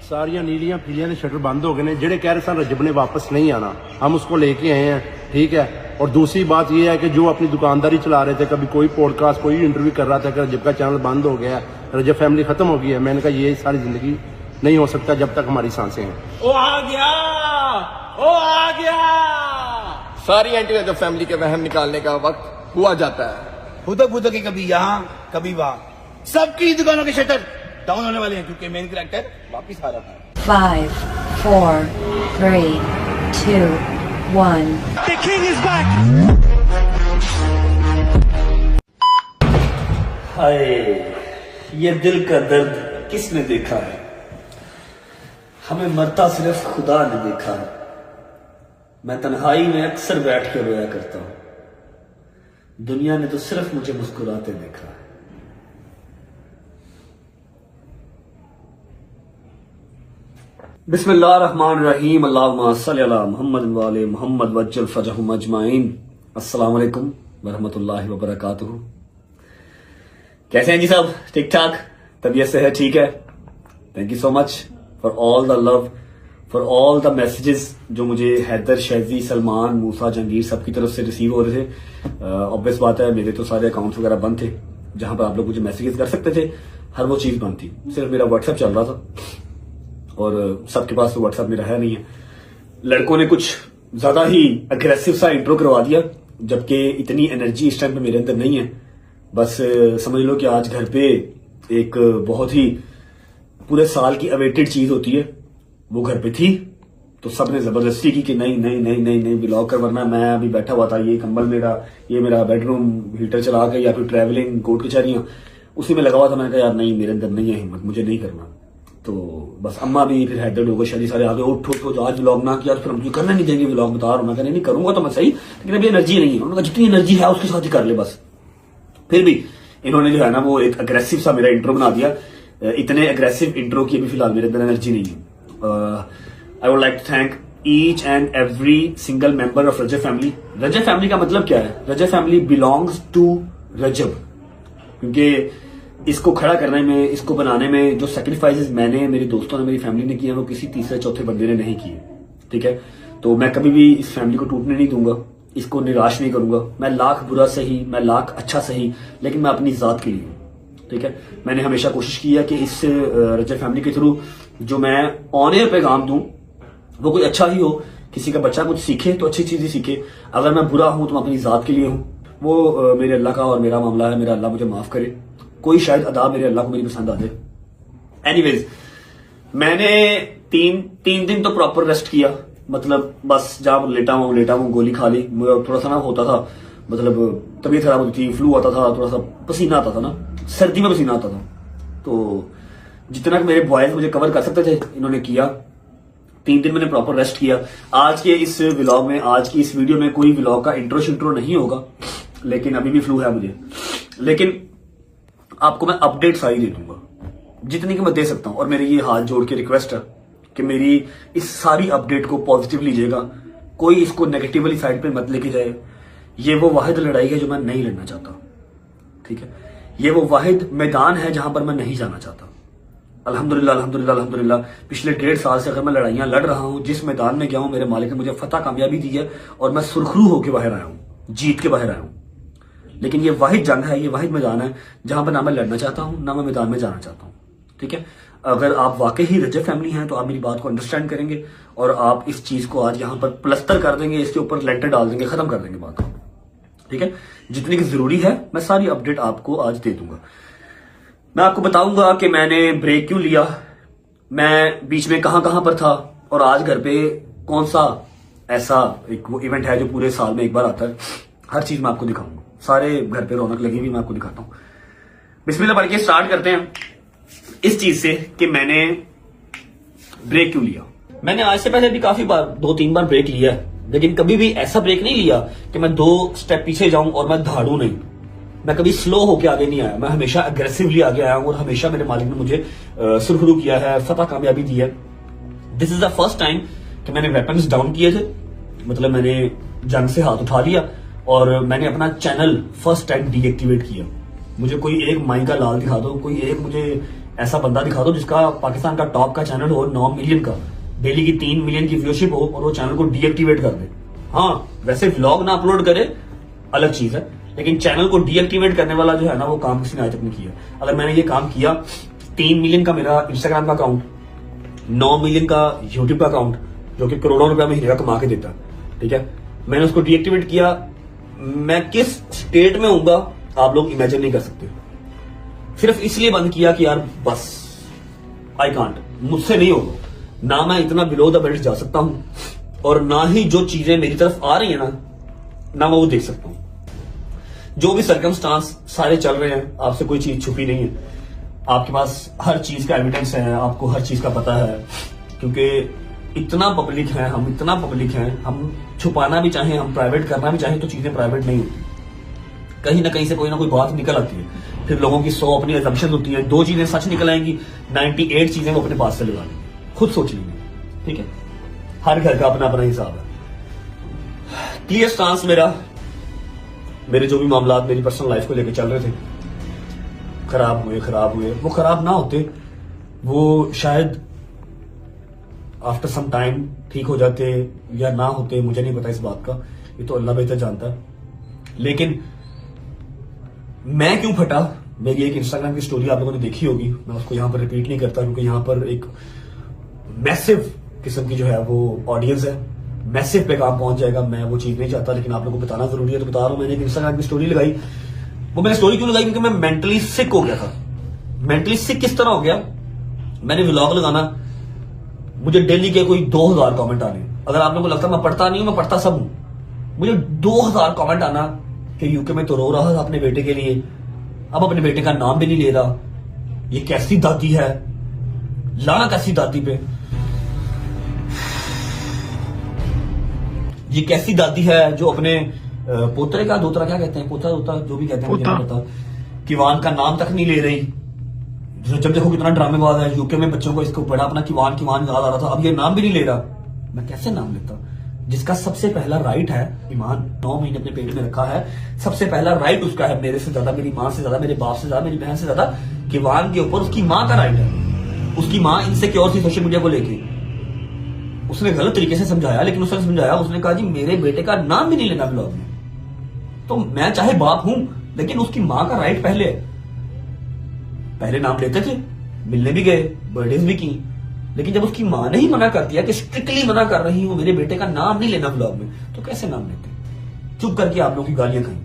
सारिया नीलियां पीलियां शटर बंद हो गए हैं। जेडे कह रहे सन रजब ने वापस नहीं आना, हम उसको लेके आए हैं, ठीक है। और दूसरी बात यह है कि जो अपनी दुकानदारी चला रहे थे, कभी कोई पॉडकास्ट कोई इंटरव्यू कर रहा था कि रजब का चैनल बंद हो गया, रजब फैमिली खत्म हो गई है। मैंने कहा ये सारी जिंदगी नहीं हो सकता जब तक हमारी सांसें हैं। ओ आ गया, ओ आ गया। सारी एंटी रजब फैमिली के वहम निकालने का वक्त हुआ जाता है। हुदक बुदक की कभी यहाँ कभी वहाँ, सबकी दुकानों के शटर डाउन होने वाले हैं क्योंकि मेन कैरेक्टर वापिस आ रहा है। 5, 4, 3, 2, 1. The king is back. हाय, ये दिल का दर्द किसने देखा है? हमें मरता सिर्फ खुदा ने देखा है। मैं तन्हाई में अक्सर बैठ कर रोया करता हूं, दुनिया ने तो सिर्फ मुझे मुस्कुराते देखा है। बिस्मिल्लाहिर्रहमानिर्रहीम, अल्लाहुम्मा सल्ली अला मुहम्मद व आले मुहम्मद वज्जल फजहुम अजमाइन। अस्सलाम वालेकुम वरहमतुल्लाहि वबरकातुहू। कैसे हैं जी सब? ठीक ठाक? तबीयत से है? ठीक है। Thank you so much for all the love, for all the messages जो मुझे हैदर, शैजी, सलमान, मूसा, जंगीर सबकी तरफ से रिसीव हो रहे थे। ऑब्वियस बात है, मेरे तो सारे अकाउंट्स वगैरह बंद थे जहां पर आप लोग मुझे मैसेजेस कर सकते थे, हर वो चीज बंद थी। सिर्फ मेरा व्हाट्सएप चल रहा था और सबके पास तो व्हाट्सएप मेरा है नहीं है। लड़कों ने कुछ ज्यादा ही अग्रेसिव सा इंट्रो करवा दिया, जबकि इतनी एनर्जी इस टाइम पे मेरे अंदर नहीं है। बस समझ लो कि आज घर पे एक बहुत ही पूरे साल की अवेटेड चीज होती है, वो घर पे थी, तो सबने जबरदस्ती की कि नहीं नहीं नहीं नहीं नहीं व्लॉग कर, वरना मैं अभी बैठा हुआ था, ये कंबल मेरा, ये मेरा बेडरूम हीटर चला के या फिर ट्रैवलिंग कोर्ट कचहरियां उसी में लगा हुआ था। मैंने कहा यार नहीं, मेरे अंदर नहीं है हिम्मत, मुझे नहीं करना। तो बस अम्मा भी फिर हैदर लोगों शादी सारे आगे, उठ उठ उठ आज व्लॉग ना किया तो फिर हम करना नहीं देंगे व्लॉग, बता रहा हूं। मैं कहने नहीं करूंगा तो मैं सही, लेकिन अभी एनर्जी नहीं है। उन्होंने कहा जितनी एनर्जी है उसके साथ ही कर ले बस। फिर भी इन्होंने जो है ना वो एक अग्रेसिव सा मेरा इंट्रो बना दिया। इतने अग्रेसिव इंट्रो की अभी फिलहाल मेरे अंदर एनर्जी नहीं है। I would like to thank each and every single member of Rajab family. Rajab family का मतलब क्या है? Rajab family belongs to Rajab, क्योंकि इसको खड़ा करने में, इसको बनाने में जो सैक्रिफाइसेस मैंने, मेरे दोस्तों ने, मेरी फैमिली ने किए, वो किसी तीसरे चौथे बंदे ने नहीं किए। ठीक है, तो मैं कभी भी इस फैमिली को टूटने नहीं दूंगा, इसको निराश नहीं करूंगा। मैं लाख बुरा सही, मैं लाख अच्छा सही, लेकिन मैं अपनी जात के लिए हूं। ठीक है, मैंने हमेशा कोशिश की है कि इस रजब फैमिली के थ्रू जो मैं ऑन एयर पैगाम दूं वो कोई अच्छा ही हो, किसी का बच्चा कुछ सीखे तो अच्छी चीज ही सीखे। अगर मैं बुरा हूं तो मैं अपनी जात के लिए हूं, वो मेरे अल्लाह का और मेरा मामला है। मेरा अल्लाह मुझे माफ करे, कोई शायद अदा मेरे अल्लाह को मेरी पसंद आ जाए। एनीवेज, मैंने तीन दिन तो प्रॉपर रेस्ट किया, मतलब बस जहां लेटा हूं गोली खा ली। थोड़ा सा ना होता था, मतलब तबीयत खराब होती थी, फ्लू आता था, थोड़ा सा पसीना आता था ना, सर्दी में पसीना आता था। तो जितना मेरे बॉयज मुझे कवर कर सकते थे इन्होंने किया। 3 दिन मैंने प्रॉपर रेस्ट किया। आज के इस व्लॉग में, आज की इस वीडियो में कोई व्लॉग का इंट्रो शिंट्रो नहीं होगा, लेकिन अभी भी फ्लू है मुझे, लेकिन आपको मैं अपडेट सारी दे दूंगा जितनी कि मैं दे सकता हूं। और मेरी ये हाथ जोड़ के रिक्वेस्ट है कि मेरी इस सारी अपडेट को पॉजिटिव लीजिएगा, कोई इसको नेगेटिवली साइड पे मत लेके जाए। ये वो वाहिद लड़ाई है जो मैं नहीं लड़ना चाहता। ठीक है, ये वो वाहिद मैदान है जहां पर मैं नहीं जाना चाहता। अल्हम्दुलिल्लाह अल्हम्दुलिल्लाह अल्हम्दुलिल्लाह, पिछले 1.5 साल से अगर मैं लड़ाइयां लड़ रहा हूं, जिस मैदान में गया हूं, मेरे मालिक ने मुझे फतह कामयाबी दी है और मैं सुरखरू होकर बाहर आया हूं, जीत के बाहर आया हूं। लेकिन ये वाहिद जंग है, ये वाहिद मैदान है जहां पर ना मैं लड़ना चाहता हूं, ना मैं मैदान में जाना चाहता हूं। ठीक है, अगर आप वाकई ही रजब फैमिली हैं तो आप मेरी बात को अंडरस्टैंड करेंगे और आप इस चीज को आज यहां पर प्लस्तर कर देंगे, इसके ऊपर लेटर डाल देंगे, खत्म कर देंगे बात को। ठीक है, जितनी की जरूरी है मैं सारी अपडेट आपको आज दे दूंगा। मैं आपको बताऊंगा कि मैंने ब्रेक क्यों लिया, मैं बीच में कहां पर था, और आज घर पे कौन सा ऐसा एक वो इवेंट है जो पूरे साल में एक बार आता है। हर चीज मैं आपको दिखाऊंगा, सारे घर पे रौनक लगी हुई मैं आपको दिखाता हूं। बिस्मिल्लाह पढ़ के स्टार्ट करते हैं इस चीज से कि मैंने ब्रेक क्यों लिया। मैंने आज से पहले भी काफी बार 2-3 बार ब्रेक लिया है, लेकिन कभी भी ऐसा ब्रेक नहीं लिया कि मैं 2 स्टेप पीछे जाऊं और मैं धाड़ू नहीं। मैं कभी स्लो होके आगे नहीं आया, मैं हमेशा अग्रेसिवली आगे आया हूं और हमेशा मेरे मालिक ने मुझे सुरखरू किया है, फतह कामयाबी दी है। This is the first time कि मैंने वेपन्स डाउन किए थे, मतलब मैंने जंग से हाथ उठा लिया और मैंने अपना चैनल फर्स्ट टाइम डीएक्टिवेट किया। मुझे कोई एक माइका लाल दिखा दो, कोई एक मुझे ऐसा बंदा दिखा दो जिसका पाकिस्तान का टॉप का चैनल हो, 9 मिलियन का, डेली की 3 मिलियन की व्यूअरशिप हो, और वो चैनल को डीएक्टिवेट कर दे। हाँ, वैसे व्लॉग ना अपलोड करे अलग चीज है, लेकिन चैनल को डीएक्टिवेट करने वाला जो है ना, वो काम किसी ने आज तक नहीं किया। अगर मैंने ये काम किया, 3 मिलियन का मेरा इंस्टाग्राम का अकाउंट, 9 मिलियन का यूट्यूब का अकाउंट, जो कि करोड़ों रुपया महीने का कमा के देता है, ठीक है, मैंने उसको डीएक्टिवेट किया, मैं किस स्टेट में होऊंगा आप लोग इमेजिन नहीं कर सकते। सिर्फ इसलिए बंद किया कि यार बस आई कांट, मुझसे नहीं होगा, ना मैं इतना बिलो द बेल्ट जा सकता हूं, और ना ही जो चीजें मेरी तरफ आ रही है ना मैं वो देख सकता हूं। जो भी सर्कमस्टांस सारे चल रहे हैं, आपसे कोई चीज छुपी नहीं है, आपके पास हर चीज का एविडेंस है, आपको हर चीज का पता है, क्योंकि इतना पब्लिक है, हम इतना पब्लिक हैं, हम छुपाना भी चाहें, हम प्राइवेट करना भी चाहें तो चीजें प्राइवेट नहीं होती, कहीं ना कहीं से कोई ना कोई बात निकल आती है, फिर लोगों की 100 अपनी असम्पशन होती है, 2 चीजें सच निकल आएंगी, 98 चीजें वो अपने पास से लगा लेंगे, खुद सोच लीजिए, ठीक है। हर घर का अपना अपना हिसाब है। क्लियर स्टांस मेरे जो भी मामला मेरी पर्सनल लाइफ को लेकर चल रहे थे, खराब हुए, वो खराब ना होते, वो शायद आफ्टर सम टाइम ठीक हो जाते या ना होते, मुझे नहीं पता इस बात का, ये तो अल्लाह बेहतर जानता है। लेकिन मैं क्यों फटा, मेरी एक इंस्टाग्राम की स्टोरी आप लोगों ने देखी होगी, मैं उसको यहां पर रिपीट नहीं करता, क्योंकि यहां पर एक मैसिव किस्म की जो है वो ऑडियंस है, मैसिव पे काम पहुंच जाएगा, मैं वो चीज नहीं चाहता, लेकिन आप लोगों को बताना जरूरी है तो बता रहा हूं। मैंने एक इंस्टाग्राम की स्टोरी लगाई, वो मैंने स्टोरी क्यों लगाई, क्योंकि मैं मेंटली सिक हो गया था। मेंटली सिक किस तरह हो गया, मैंने व्लॉग लगाना, मुझे डेली के कोई 2000 कमेंट आने, अगर आप लोगों को लगता मैं पढ़ता नहीं हूं, मैं पढ़ता सब हूं, मुझे 2000 कमेंट आना कि यूके में तो रो रहा था अपने बेटे के लिए, अब अपने बेटे का नाम भी नहीं ले रहा, ये कैसी दादी है, लाना कैसी दादी पे, ये कैसी दादी है जो अपने पोतरे का दोतरा, क्या कहते हैं, पोता दोता जो भी कहते हैं, मुझे नहीं पता, किवान का नाम तक नहीं ले रही। जब देखो कितना ड्रामेबाज है, यूके में बच्चों को इसको बड़ा अपना किवान याद आ रहा था, अब ये नाम भी नहीं ले रहा, मैं कैसे नाम लेता, जिसका सबसे पहला राइट है, ईमान 9 महीने अपने पेट में रखा है, सबसे पहला राइट उसका है, मेरे से ज्यादा, मेरी माँ से ज्यादा, मेरे बाप से ज्यादा, मेरी बहन से ज्यादा, किवान के ऊपर उसकी माँ का राइट है। उसकी माँ इनसिक्योर थी सोशल मीडिया को लेके, उसने गलत तरीके से समझाया, लेकिन उसने समझाया, उसने कहा जी मेरे बेटे का नाम भी नहीं लेना ब्लॉग में, तो मैं चाहे बाप हूं, लेकिन उसकी माँ का राइट पहले नाम लेते थे, मिलने भी गए, बर्थडेज भी की, लेकिन जब उसकी माँ ने ही मना कर दिया कि स्ट्रिक्टली मना कर रही हूं, मेरे बेटे का नाम नहीं लेना ब्लॉग में, तो कैसे नाम लेते। चुप करके आप लोगों की गालियां खाई,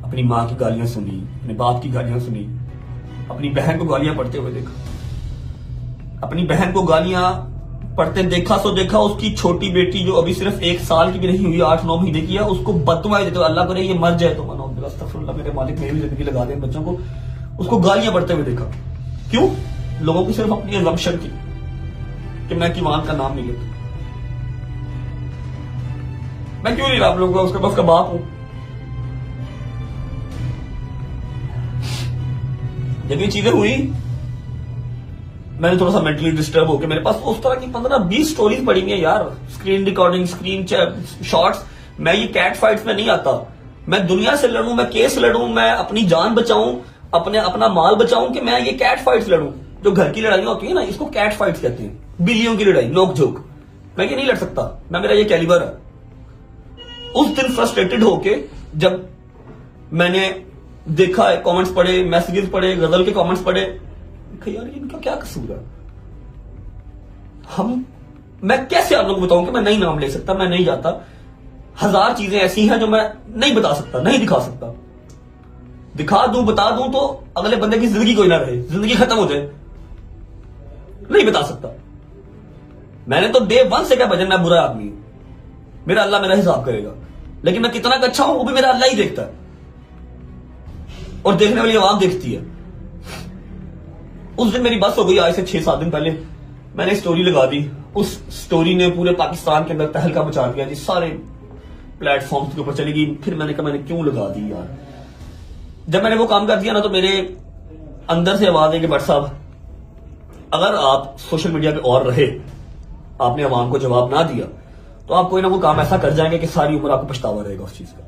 अपनी माँ की गालियां सुनी, अपने बाप की गालियां सुनी, अपनी बहन को गालियां पढ़ते हुए देखा, अपनी बहन को गालियां पढ़ते देखा, सो देखा उसकी छोटी बेटी जो अभी सिर्फ 1 साल की भी नहीं हुई, 8-9 महीने की है, उसको बददुआएं देते हुए, अल्लाह करे ये मर जाए तो मनो, अस्तगफिरुल्लाह, मेरे मालिक मेरी जिंदगी लगा दे बच्चों को, उसको गालियां पढ़ते हुए देखा। क्यों? लोगों की सिर्फ अपनी असम्पशन की कि मैं किवान का नाम नहीं लेता। मैं क्यों नहीं रहा आप लोगों का, उसके पास का बाप हूं। जब ये चीजें हुई, मैंने थोड़ा सा मेंटली डिस्टर्ब होकर, मेरे पास उस तरह की 15-20 स्टोरीज पड़ी हुई है यार, स्क्रीन रिकॉर्डिंग, स्क्रीन शॉट्स। मैं ये कैट फाइट्स में नहीं आता, मैं दुनिया से लड़ूं, मैं केस लड़ूं, मैं अपनी जान बचाऊं, अपना माल बचाऊं, कि मैं ये कैट फाइट्स लड़ूं। जो घर की लड़ाइयां होती है ना, इसको कैट फाइट्स कहते हैं, बिल्लियों की लड़ाई, नोक झोंक। मैं ये नहीं लड़ सकता, मेरा ये कैलिबर है। उस दिन फ्रस्ट्रेटेड होके जब मैंने देखा, कमेंट्स पढ़े, मैसेजेस पढ़े, गजल के कमेंट्स पढ़े, यार इनका क्या कसूर है, मैं कैसे आप लोगों को बताऊं कि मैं नहीं नाम ले सकता, मैं नहीं जाता। 1000 चीजें ऐसी हैं जो मैं नहीं बता सकता, नहीं दिखा सकता। दिखा दूं, बता दूं तो अगले बंदे की जिंदगी कोई ना रहे, जिंदगी खत्म हो जाए, नहीं बता सकता। मैंने तो डे 1 से क्या भजन, मैं बुरा आदमी हूं, मेरा अल्लाह मेरा हिसाब करेगा, लेकिन मैं कितना अच्छा हूं वो भी मेरा अल्लाह ही देखता है, और देखने वाली आवाम देखती है। उस दिन मेरी बस हो गई, आज से 6-7 दिन पहले मैंने स्टोरी लगा दी, उस स्टोरी ने पूरे पाकिस्तान के अंदर तहलका मचा दिया जी, सारे प्लेटफॉर्म्स के ऊपर चली गई। फिर मैंने कहा मैंने क्यों लगा दी यार। जब मैंने वो काम कर दिया ना, तो मेरे अंदर से आवाज है कि भट्ट साहब, अगर आप सोशल मीडिया पे और रहे, आपने आवाम को जवाब ना दिया, तो आप कोई ना कोई काम ऐसा कर जाएंगे कि सारी उम्र आपको पछतावा रहेगा उस चीज का।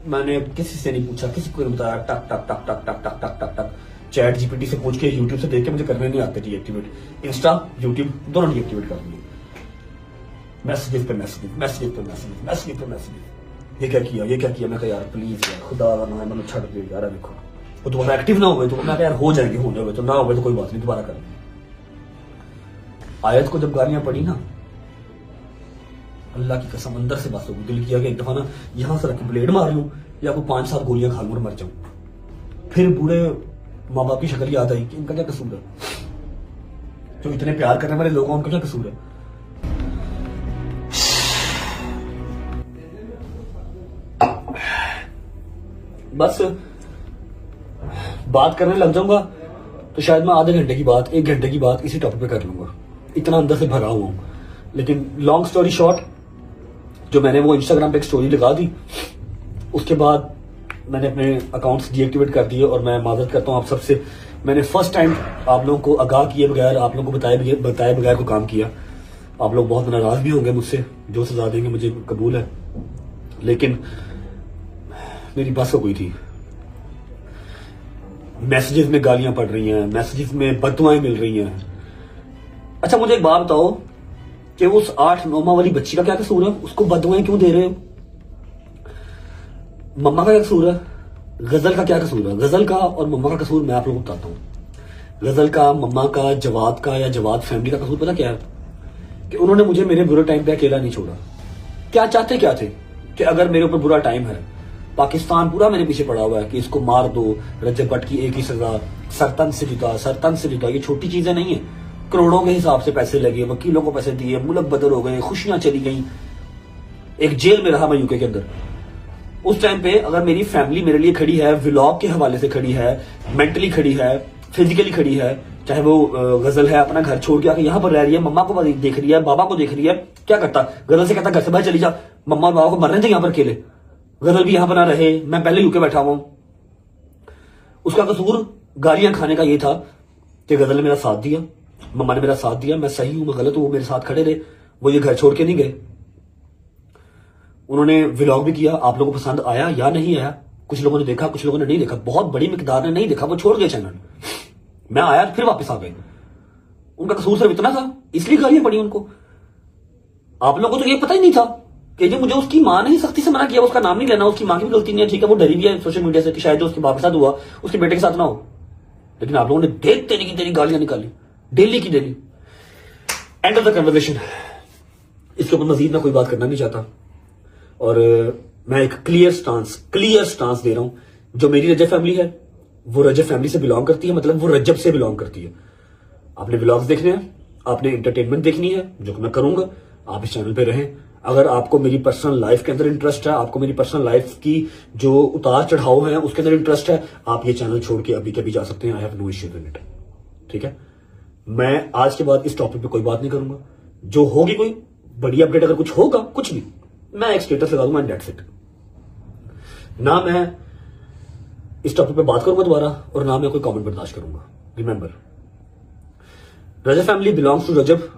मैंने किसी से नहीं पूछा, किसी को नहीं बताया, टक टक टक टक टक टक टक टक टक चैट जीपीटी से पूछ के यूट्यूब से देख के मुझे करने नहीं आते डीएक्टिवेट। इंस्टा यूट्यूब दोनों डीएक्टिवेट कर दिए। मैसेजेस पे मैसेजेस, मैसेजेस पे मैसेजेस, मैसेजेस पे मैसेजेस। ये क्या किया, ये क्या किया? मैं कहा यार प्लीज यार खुदा का नाम है, मतलब छड़ दे यार। देखो वो दोबारा एक्टिव ना हुए तो मैं कहा यार हो जाएंगे, होने हुए तो ना हुए तो कोई बात नहीं, दोबारा कर। आयत को जब गालियां पड़ी ना, अल्लाह की कसम अंदर से बस होगी, दिल किया कि एक दफा ना यहां से रख के ब्लेड मार लूं या कोई 5-7 गोलियां खा लूं और मर जाऊं। फिर बूढ़े माँ बाप की शक्ल याद आई कि इनका क्या कसूर है, जो इतने प्यार करने वाले लोग हैं उनका क्या कसूर है। बस बात करने लग जाऊंगा तो शायद मैं आधे घंटे की बात, 1 घंटे की बात इसी टॉपिक पे कर लूंगा, इतना अंदर से भरा हुआ हूं। लेकिन लॉन्ग स्टोरी शॉर्ट, जो मैंने वो इंस्टाग्राम पे एक स्टोरी लगा दी, उसके बाद मैंने अपने अकाउंट्स डीएक्टिवेट कर दिए। और मैं माजरत करता हूँ आप सबसे, मैंने फर्स्ट टाइम आप लोगों को आगाह किए बगैर, आप लोगों को बताए बगैर को काम किया। आप लोग बहुत नाराज भी होंगे मुझसे, जो सजा देंगे मुझे कबूल है, लेकिन मेरी बस हो गई थी। मैसेजेस में गालियां पड़ रही हैं, मैसेजेस में बददुआएं मिल रही हैं। अच्छा मुझे एक बात बताओ कि उस 8-9 माह वाली बच्ची का क्या कसूर है? उसको बददुआएं क्यों दे रहे हो? मम्मा का क्या कसूर है? गजल का क्या कसूर है? गजल का और मम्मा का कसूर मैं आप लोगों को बताता हूं। गजल का, मम्मा का, जवाद का या जवाद फैमिली का कसूर पता क्या है? कि उन्होंने मुझे मेरे बुरे टाइम पे अकेला नहीं छोड़ा। क्या चाहते क्या थे कि अगर मेरे ऊपर बुरा टाइम है, पाकिस्तान पूरा मेरे पीछे पड़ा हुआ है कि इसको मार दो, रजब भट्ट की एक ही सजा, सरतन से जुदा। ये छोटी चीजें नहीं है, करोड़ों के हिसाब से पैसे लगे, वकीलों को पैसे दिए, मुल्क बदल हो गए, खुशियां चली गई, एक जेल में रहा मैं यूके के अंदर। उस टाइम पे अगर मेरी फैमिली मेरे लिए खड़ी है, व्लॉग के हवाले से खड़ी है, मेंटली खड़ी है, फिजिकली खड़ी है, चाहे वो गजल है अपना घर छोड़ के आके यहाँ पर रह रही है, मम्मा को देख रही है, बाबा को देख रही है, क्या करता? गजल से कहता घर से बाहर चली जा, मम्मा और बाबा को मरने थे यहाँ पर अकेले, गजल भी यहाँ पर ना रहे, मैं पहले यूके बैठा हुआ हूं। उसका कसूर गालियां खाने का ये था कि गजल ने मेरा साथ दिया, मम्मा ने मेरा साथ दिया, मैं सही हूं मैं गलत हूं, वो मेरे साथ खड़े रहे, वो ये घर छोड़ के नहीं गए। उन्होंने व्लॉग भी किया, आप लोगों को पसंद आया या नहीं आया, कुछ लोगों ने देखा, कुछ लोगों ने नहीं देखा, बहुत बड़ी मिकदार ने नहीं देखा, वो छोड़ गए चैनल। मैं आया फिर वापस आ गए। उनका कसूर सिर्फ इतना था, इसलिए गालियां पड़ी उनको। आप लोगों को तो ये पता ही नहीं था कि जो मुझे उसकी मां ने ही सख्ती से मना किया, उसका नाम नहीं लेना, उसकी मां की भी गलती नहीं है, ठीक है, वो डरी भी है सोशल मीडिया से कि शायद जो उसके बाप के साथ हुआ उसके बेटे के साथ ना हो। लेकिन आप लोगों ने देख तेरी गालियां निकाली, डेली की daily. End of the conversation, इसके ऊपर मजीद मैं कोई बात करना नहीं चाहता। और मैं एक क्लियर स्टांस दे रहा हूं। जो मेरी रजब फैमिली है वो रजब फैमिली से बिलोंग करती है, मतलब वो रजब से बिलोंग करती है। आपने व्लॉग्स देखने हैं, आपने एंटरटेनमेंट देखनी है, जो कि मैं करूंगा, आप इस चैनल पे रहें। अगर आपको मेरी पर्सनल लाइफ के अंदर इंटरेस्ट है, आपको मेरी पर्सनल लाइफ की जो उतार चढ़ाव है उसके अंदर इंटरेस्ट है, आप ये चैनल छोड़ के अभी कभी जा सकते हैं। I have no issue with it, ठीक है। मैं आज के बाद इस टॉपिक पे कोई बात नहीं करूंगा। जो होगी कोई बड़ी अपडेट, अगर कुछ होगा, कुछ भी, मैं एक स्टेटस लगा दूंगा एंड दैट्स इट। ना मैं इस टॉपिक पे बात करूंगा दोबारा और ना मैं कोई कमेंट बर्दाश्त करूंगा। Remember, Rajab family belongs to Rajab,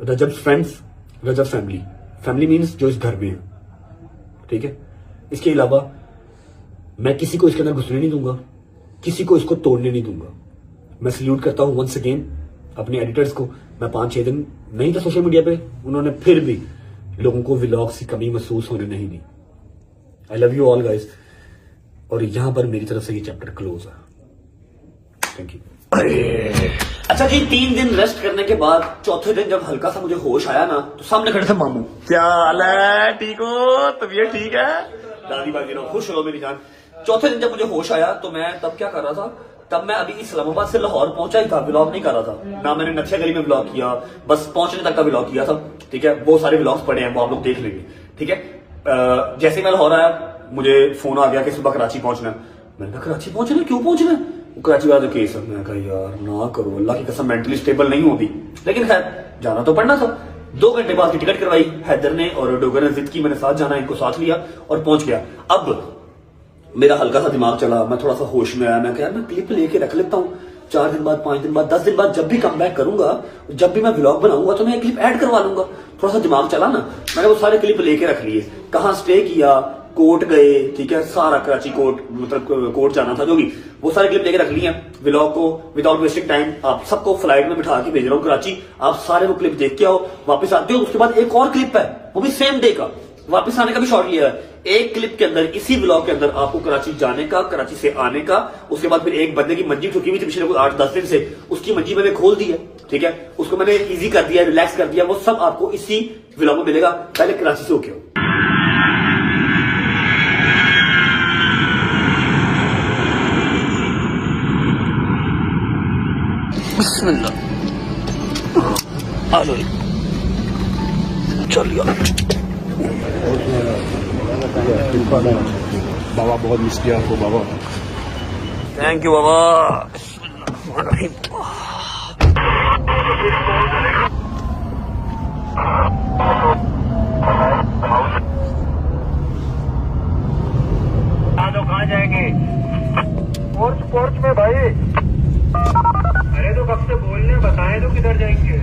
Rajab friends, Rajab family. Family means जो इस घर में है, ठीक है। इसके अलावा मैं किसी को इसके अंदर घुसने नहीं दूंगा, किसी को इसको तोड़ने नहीं दूंगा। मैं सल्यूट करता हूं वंस अगेन अपने एडिटर्स को। मैं 5-6 दिन नहीं था सोशल मीडिया पे, उन्होंने फिर भी लोगों को व्लॉग्स की कमी महसूस होने नहीं दी। I love you all guys. और यहां पर मेरी तरफ से ये चैप्टर क्लोज है। Thank you. अच्छा जी, 3 दिन रेस्ट करने के बाद चौथे दिन जब हल्का सा मुझे होश आया ना, तो सामने खड़े थे मामू। क्या हाल है? ठीक हो? तबीयत ठीक है? दादी बाजी रहो, खुश रहो मेरी जान। चौथे दिन जब मुझे होश आया तो मैं तब क्या कर रहा था? तब मैं अभी इस्लामाबाद से लाहौर पहुंचा ही था, व्लॉग नहीं कर रहा था ना। मैंने नथिया गली में व्लॉग किया, बस पहुंचने तक का व्लॉग किया था, ठीक है। वो सारे व्लॉग्स पड़े हैं, वो आप लोग देख लेंगे, ठीक है। जैसे मैं लाहौर आया मुझे फोन आ गया कि सुबह कराची पहुंचना है। मैंने कहा कराची पहुंचना, क्यों पहुंचना है? कराची वाला केस है। मैंने कहा यार ना करो, अल्लाह की कसम मेंटली स्टेबल नहीं होती, लेकिन खैर जाना तो पड़ना था। 2 घंटे बाद की टिकट करवाई हैदर ने और डोगर ने जिद की, मैंने साथ जाना, इनको साथ लिया और पहुंच गया। अब मेरा हल्का सा दिमाग चला, मैं थोड़ा सा होश में आया। मैं कहा मैं क्लिप लेके रख लेता हूँ, 4 दिन बाद, 5 दिन बाद, 10 दिन बाद जब भी कम बैक करूंगा, जब भी मैं व्लॉग बनाऊंगा तो मैं क्लिप ऐड करवा लूंगा। थोड़ा सा दिमाग चला ना, मैंने वो सारे क्लिप लेके रख लिए, कहाँ स्टे किया, कोर्ट गए, ठीक है, सारा कराची कोर्ट मतलब कोर्ट जाना था जो भी, वो सारे क्लिप लेके रख लिए हैं। व्लॉग को विदाउट वेस्टिंग टाइम आप सबको फ्लाइट में बिठा के भेज रहा हूँ कराची, आप सारे वो क्लिप देख के आओ, वापस आते हो। उसके बाद एक और क्लिप है, वो भी सेम डे का, वापस आने का भी शॉट लिया है। एक क्लिप के अंदर, इसी व्लॉग के अंदर आपको कराची जाने का, कराची से आने का, उसके बाद फिर एक बंदे की मंजी ठुकी हुई थी पिछले 8-10 दिन से, उसकी मंजी मैंने खोल दी है, ठीक है, उसको मैंने इजी कर दिया, रिलैक्स कर दिया, वो सब आपको इसी व्लॉग में मिलेगा। पहले कराची से होके हो। चलिए बाबा बहुत मिस किया आपको बाबा। थैंक यू बाबा। कहाँ जाएंगे? पोर्च में भाई। अरे तो कब से बोलने बताएं तो किधर जाएंगे?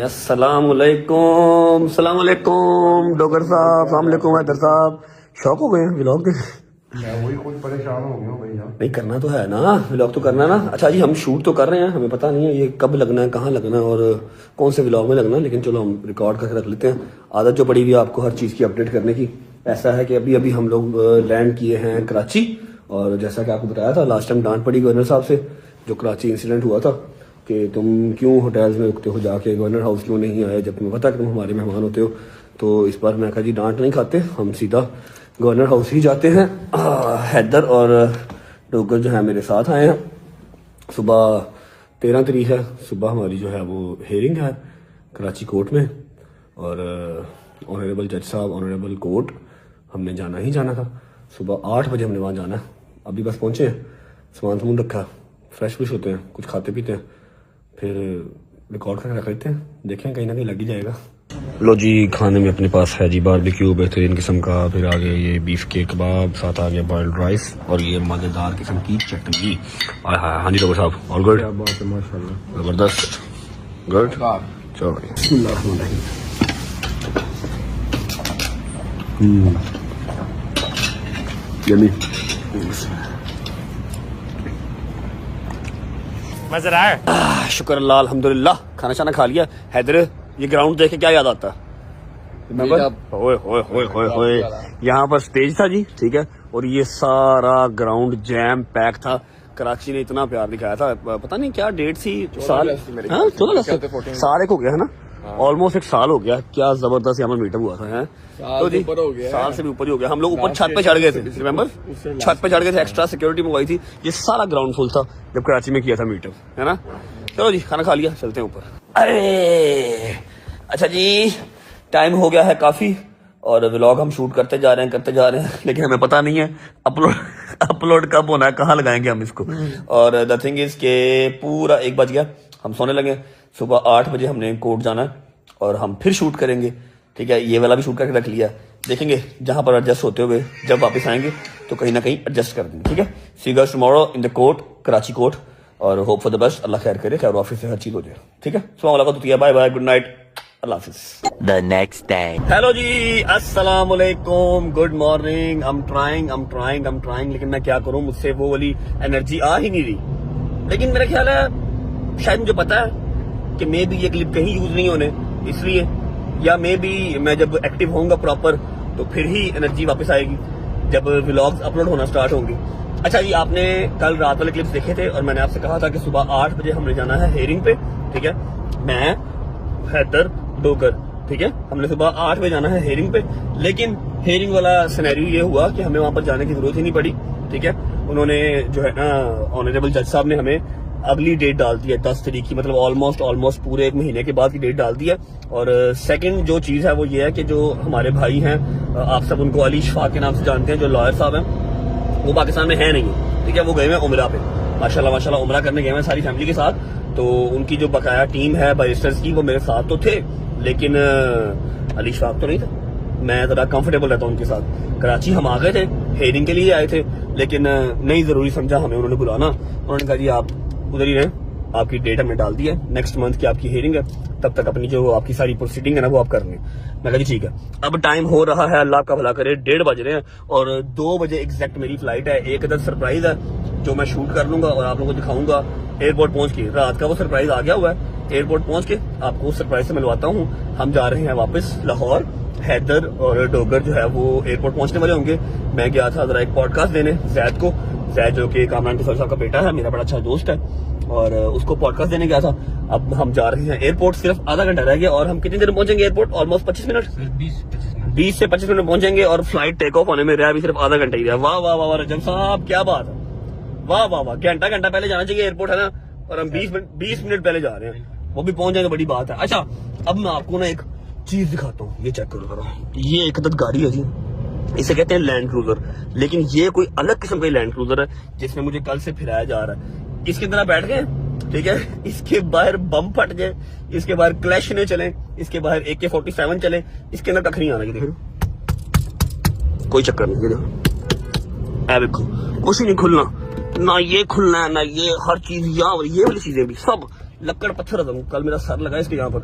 अस्सलामुअलैकुम, सलामुअलैकुम डॉक्टर साहब, सलामुअलैकुम हैदर साहब। शौक हो गए व्लॉग के? मैं वही खुद परेशान हो गया हूँ भैया। नहीं करना तो है ना, व्लॉग तो करना ना। अच्छा जी, हम शूट तो कर रहे हैं, हमें पता नहीं है ये कब लगना है, कहाँ लगना है और कौन से व्लॉग में लगना है, लेकिन चलो हम रिकॉर्ड करके रख लेते हैं। आदत जो पड़ी हुई है आपको हर चीज़ की अपडेट करने की। ऐसा है कि अभी अभी हम लोग लैंड किए हैं कराची, और जैसा कि आपको बताया था लास्ट टाइम डांट पड़ी गवर्नर साहब से, जो कराची इंसिडेंट हुआ था कि तुम क्यों होटल्स में रुकते हो, जाके गवर्नर हाउस क्यों नहीं आए जब तुम्हें पता है कि तुम हमारे मेहमान होते हो। तो इस बार मैं कहा जी डांट नहीं खाते, हम सीधा गवर्नर हाउस ही जाते हैं। हैदर और डोगर जो है मेरे साथ आए हैं। सुबह 13 तारीख है, सुबह हमारी जो है वो हेयरिंग है कराची कोर्ट में, और ऑनरेबल जज साहब, ऑनरेबल कोर्ट, हमने जाना ही जाना था। सुबह 8 बजे हमने वहाँ जाना है। अभी बस पहुँचे हैं, सामान सामान रखा, फ्रेश फ्रेश होते हैं, कुछ खाते पीते हैं, फिर रिकॉर्ड करके रख लेते हैं, देखें कहीं ना कहीं लग ही जाएगा। लो जी, खाने में अपने पास है जी बारबेक्यू बेहतरीन किस्म का, फिर आगे ये बीफ के कबाब, साथ आ गया बॉइल्ड राइस और ये मजेदार किस्म की चटनी। हाँ जी डॉक्टर साहब, ऑल गुड? क्या बात है, माशाल्लाह, जबरदस्त, गुड। चलो मजा आ रहा है? शुक्र अल्लाह, अल्हम्दुलिल्लाह। खाना शाना खा लिया। हैदर, ये ग्राउंड देख के क्या याद आता है? ओए होए होए होए होए, यहाँ पर स्टेज था जी, ठीक है, और ये सारा ग्राउंड जैम पैक था। कराची ने इतना प्यार दिखाया था, पता नहीं क्या डेट थी, साल 14 साल एक हो गया है ना, ऑलमोस्ट 1 साल हो गया। क्या जबरदस्त यहाँ पर मीटअप हुआ था, है तो जी, साल से भी ऊपर ही हो गया। हम लोग ऊपर छत पे चढ़ गए थे, रिमेम्बर, छत पे चढ़ गए थे, एक्स्ट्रा सिक्योरिटी मंगवाई थी। ये सारा ग्राउंड फुल था जब कराची में किया था मीटअप, है ना। चलो जी, खाना खा लिया, चलते हैं ऊपर। अरे अच्छा जी, टाइम हो गया है काफी, और व्लॉग हम शूट करते जा रहे हैं, लेकिन हमें पता नहीं है अपलोड कब होना है, कहाँ लगाएंगे हम इसको। और द थिंग इज के पूरा 1 बज गया, हम सोने लगे। सुबह 8 बजे हमने कोर्ट जाना है और हम फिर शूट करेंगे, ठीक है। ये वाला भी शूट करके रख लिया, देखेंगे जहां पर एडजस्ट होते हुए जब वापस आएंगे तो कहीं ना कहीं एडजस्ट कर देंगे, ठीक है। See you guys tomorrow in the court, Karachi court, और होप फॉर द बेस्ट। अल्लाह खैर करे, खैर ऑफिस से हर चीज हो जाए, ठीक है। सुबह बाय बाय, गुड नाइट, अल्लाह हाफिज। The next day. Hello ji, अस्सलाम वालेकुम, गुड मॉर्निंग। I'm trying, लेकिन मैं क्या करूं, मुझसे वो वाली एनर्जी आ ही नहीं रही। लेकिन मेरा ख्याल है, शायद मुझे पता है कि मे भी ये क्लिप कहीं यूज नहीं होने, इसलिए, या मे भी मैं जब एक्टिव होऊंगा प्रॉपर तो फिर ही एनर्जी वापस आएगी, जब व्लॉग्स अपलोड होना स्टार्ट होंगे। अच्छा जी, आपने कल रात वाले क्लिप्स देखे थे, और मैंने आपसे कहा था कि सुबह 8 बजे हमने जाना है हेयरिंग पे, ठीक है। मैं, हैदर, डोगर, ठीक है, हमने सुबह 8 बजे जाना है हेयरिंग पे। लेकिन हेयरिंग वाला सिनेरियो ये हुआ कि हमें वहां पर जाने की जरूरत ही नहीं पड़ी, ठीक है। उन्होंने जो है ना, ऑनरेबल जज साहब ने हमें अगली डेट डाल दी है 10 तारीख की, मतलब ऑलमोस्ट पूरे 1 महीने के बाद की डेट डाल दी है। और सेकंड जो चीज है वो ये है कि जो हमारे भाई हैं, आप सब उनको अली शफाक के नाम से जानते हैं, जो लॉयर साहब हैं, वो पाकिस्तान में है नहीं, ठीक है। वो गए हुए उमरा पे, माशाल्लाह उमरा करने गए हुए सारी फैमिली के साथ। तो उनकी जो बकाया टीम है बैरिस्टर्स की, वो मेरे साथ तो थे, लेकिन अली शफाक तो नहीं था। मैं जरा कंफर्टेबल रहता हूँ उनके साथ। कराची हम आ गए थे, हेयरिंग के लिए आए थे, लेकिन नहीं जरूरी समझा हमें उन्होंने बुलाना। उन्होंने कहा जी आप उधर ही रहें, आपकी डेट हमने डाल दी है, नेक्स्ट मंथ की आपकी हियरिंग है, तब तक अपनी जो आपकी सारी प्रोसीडिंग है ना वो आप कर लें। मैं कहा जी ठीक है। अब टाइम हो रहा है, अल्लाह आपका भला करे, 1:30 बज रहे हैं और 2 बजे एग्जैक्ट मेरी फ्लाइट है। एक अदर सरप्राइज है जो मैं शूट कर लूंगा और आप लोगों को दिखाऊंगा एयरपोर्ट पहुंच के। रात का वो सरप्राइज आ गया हुआ है, एयरपोर्ट पहुंच के आपको उस सरप्राइज से मिलवाता हूँ। हम जा रहे हैं वापस लाहौर। हैदर और डोगर जो है वो एयरपोर्ट पहुंचने वाले होंगे। मैं गया था जरा एक पॉडकास्ट देने जैद को, जैद जो कि कामरान किशोर साहब का बेटा है, मेरा बड़ा अच्छा दोस्त है, और उसको पॉडकास्ट देने गया था। अब हम जा रहे हैं एयरपोर्ट, सिर्फ आधा घंटा रह गया और हम कितनी देर में पहुंचेंगे एयरपोर्ट? ऑलमोस्ट 25 मिनट, 20 से 25 मिनट पहुंचेंगे और फ्लाइट टेक ऑफ होने में रहा अभी सिर्फ आधा घंटा ही रहा। वाह वाह वाह रजब साहब, क्या बात है, वाह वाह वाह। घंटा पहले जाना चाहिए एयरपोर्ट, है ना, और हम 20 मिनट पहले जा रहे हैं, वो भी पहुंच जाएंगे, बड़ी बात है। अच्छा, अब मैं आपको ना एक चीज दिखाता हूँ, ये चेक करो जरा। ये एक अदद गाड़ी है जी, इसे कहते हैं लैंड क्रूजर, लेकिन ये कोई अलग किस्म का लैंड क्रूजर है जिसमें मुझे कल से फिराया जा रहा है। इसके अंदर आप बैठ गए, ठीक है, इसके बाहर बम फट जाए, इसके बाहर क्लैश ने चले, इसके बाहर AK-47 चले, इसके अंदर कख नहीं आना। ये देखो, कोई चक्कर नहीं, ये देखो, ऐ देखो, कुछ नहीं खुलना, ना ये खुलना है ना ये, हर चीज यहाँ, ये वाली चीजें भी सब लक्कड़ पत्थर। कल मेरा सर लगा इसके यहाँ पर,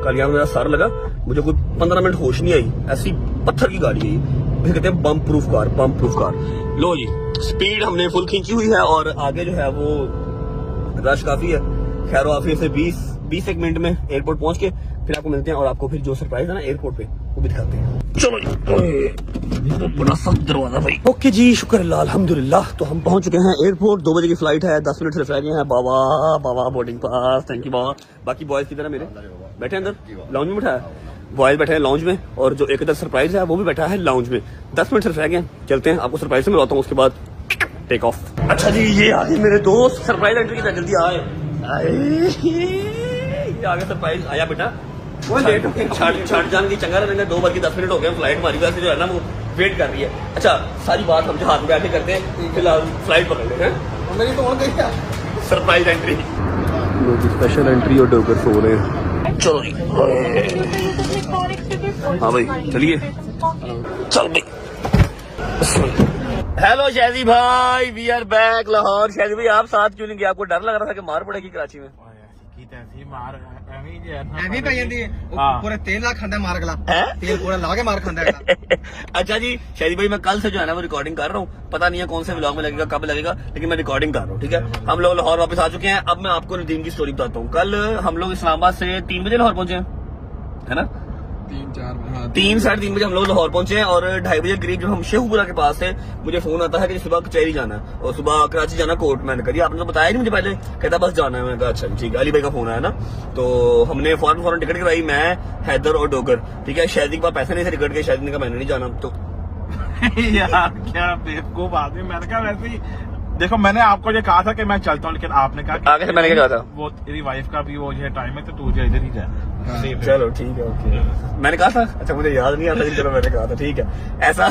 कल यहाँ मेरा सर लगा, मुझे कोई 15 मिनट होश नहीं आई, ऐसी पत्थर की गाड़ी है ये, फिर कहते हैं बम प्रूफ कार, बम प्रूफ कार। लो जी, स्पीड हमने फुल खींची हुई है और आगे जो है वो रश काफी है। खैर आफियत से 20 एक मिनट में एयरपोर्ट पहुंच के फिर आपको मिलते हैं और आपको फिर जो सरप्राइज है ना एयरपोर्ट पे वो भी दिखाते हैं। चलो जी, बड़ा सख्त दरवाजा भाई। ओके जी, शुक्र अल्लाह, अल्हम्दुलिल्लाह। तो हम पहुंच चुके हैं एयरपोर्ट, 2 बजे की फ्लाइट है, 10 मिनट सिर्फ रह गए हैं। बाबा बोर्डिंग पास, थैंक यू बाबा। बाकी बॉयज की तरह मेरे बैठे अंदर लाउंज में बैठा है, बॉयज बैठे हैं लाउंज में, और जो एक अदर सरप्राइज है वो भी बैठा है लाउंज में। 10 मिनट सिर्फ रह गए, चलते हैं, आपको सरप्राइज से मिलवाता हूँ, उसके बाद टेक ऑफ। अच्छा जी, ये आगे मेरे दोस्त, सरप्राइज एंट्री की जल्दी आए, आगे सरप्राइज आया बेटा, वो लेट हो गया, छाट जान की चंगा रहेंगे। 2 बज के 10 मिनट हो गए, फ्लाइट हमारी वजह से जो है ना वो वेट कर रही है। अच्छा, सारी बात हम जहाज में बैठे करते हैं, फिलहाल फ्लाइट पकड़ लेते हैं। मेरी तो गई क्या सरप्राइज एंट्री, स्पेशल एंट्री और डोगर सो रहे हैं। चलो जी, हाँ भाई चलिए, चल भाई। हेलो शहजी भाई, वी आर बैक लाहौर। शहजी भाई आप साथ क्यों नहीं गए? आपको डर लग रहा था कि मार पड़ेगी कराची में? पूरे 3 लाख खांदा मार गला, तेल पूरा ला के मार खांदा। अच्छा जी शादी भाई, मैं कल से जो है ना वो रिकॉर्डिंग कर रहा हूँ, पता नहीं है कौन से व्लॉग में लगेगा, कब लगेगा, लेकिन मैं रिकॉर्डिंग कर रहा हूँ, ठीक है। हम लोग लाहौर वापस आ चुके हैं। अब मैं आपको नदीम की स्टोरी बताता हूँ। कल हम लोग इस्लामाबाद से 3 बजे लाहौर पहुंचे हैं, है ना, 3 साढ़े 3 बजे हम लोग लाहौर पहुंचे हैं और 2:30 बजे करीब जब हम शेखपुरा के पास है, मुझे फोन आता है कि सुबह कचहरी जाना है और सुबह कराची जाना कोर्ट। मैंने कहा आपने तो बताया नहीं मुझे पहले, कहता बस जाना है। मैंने कहा अच्छा ठीक है, अली भाई का फोन आया ना, तो हमने फौरन टिकट करवाई, मैं, हैदर और डोगर, ठीक है। शादी के पास पैसे नहीं थे टिकट के, शादी ने कहा मैंने नहीं जाना। तो यार क्या बेवकूफ आदमी, मैंने कहा वैसे ही देखो, मैंने आपको ये कहा था कि मैं चलता हूँ, लेकिन आपने कहा कि आगे से मैंने क्या कहा था, वो तेरी वाइफ का भी वो ये टाइम है तो तू इधर ही जा। चलो ठीक है, ओके। मैंने कहा था, अच्छा मुझे याद नहीं आता, चलो मैंने कहा था, ठीक है ऐसा।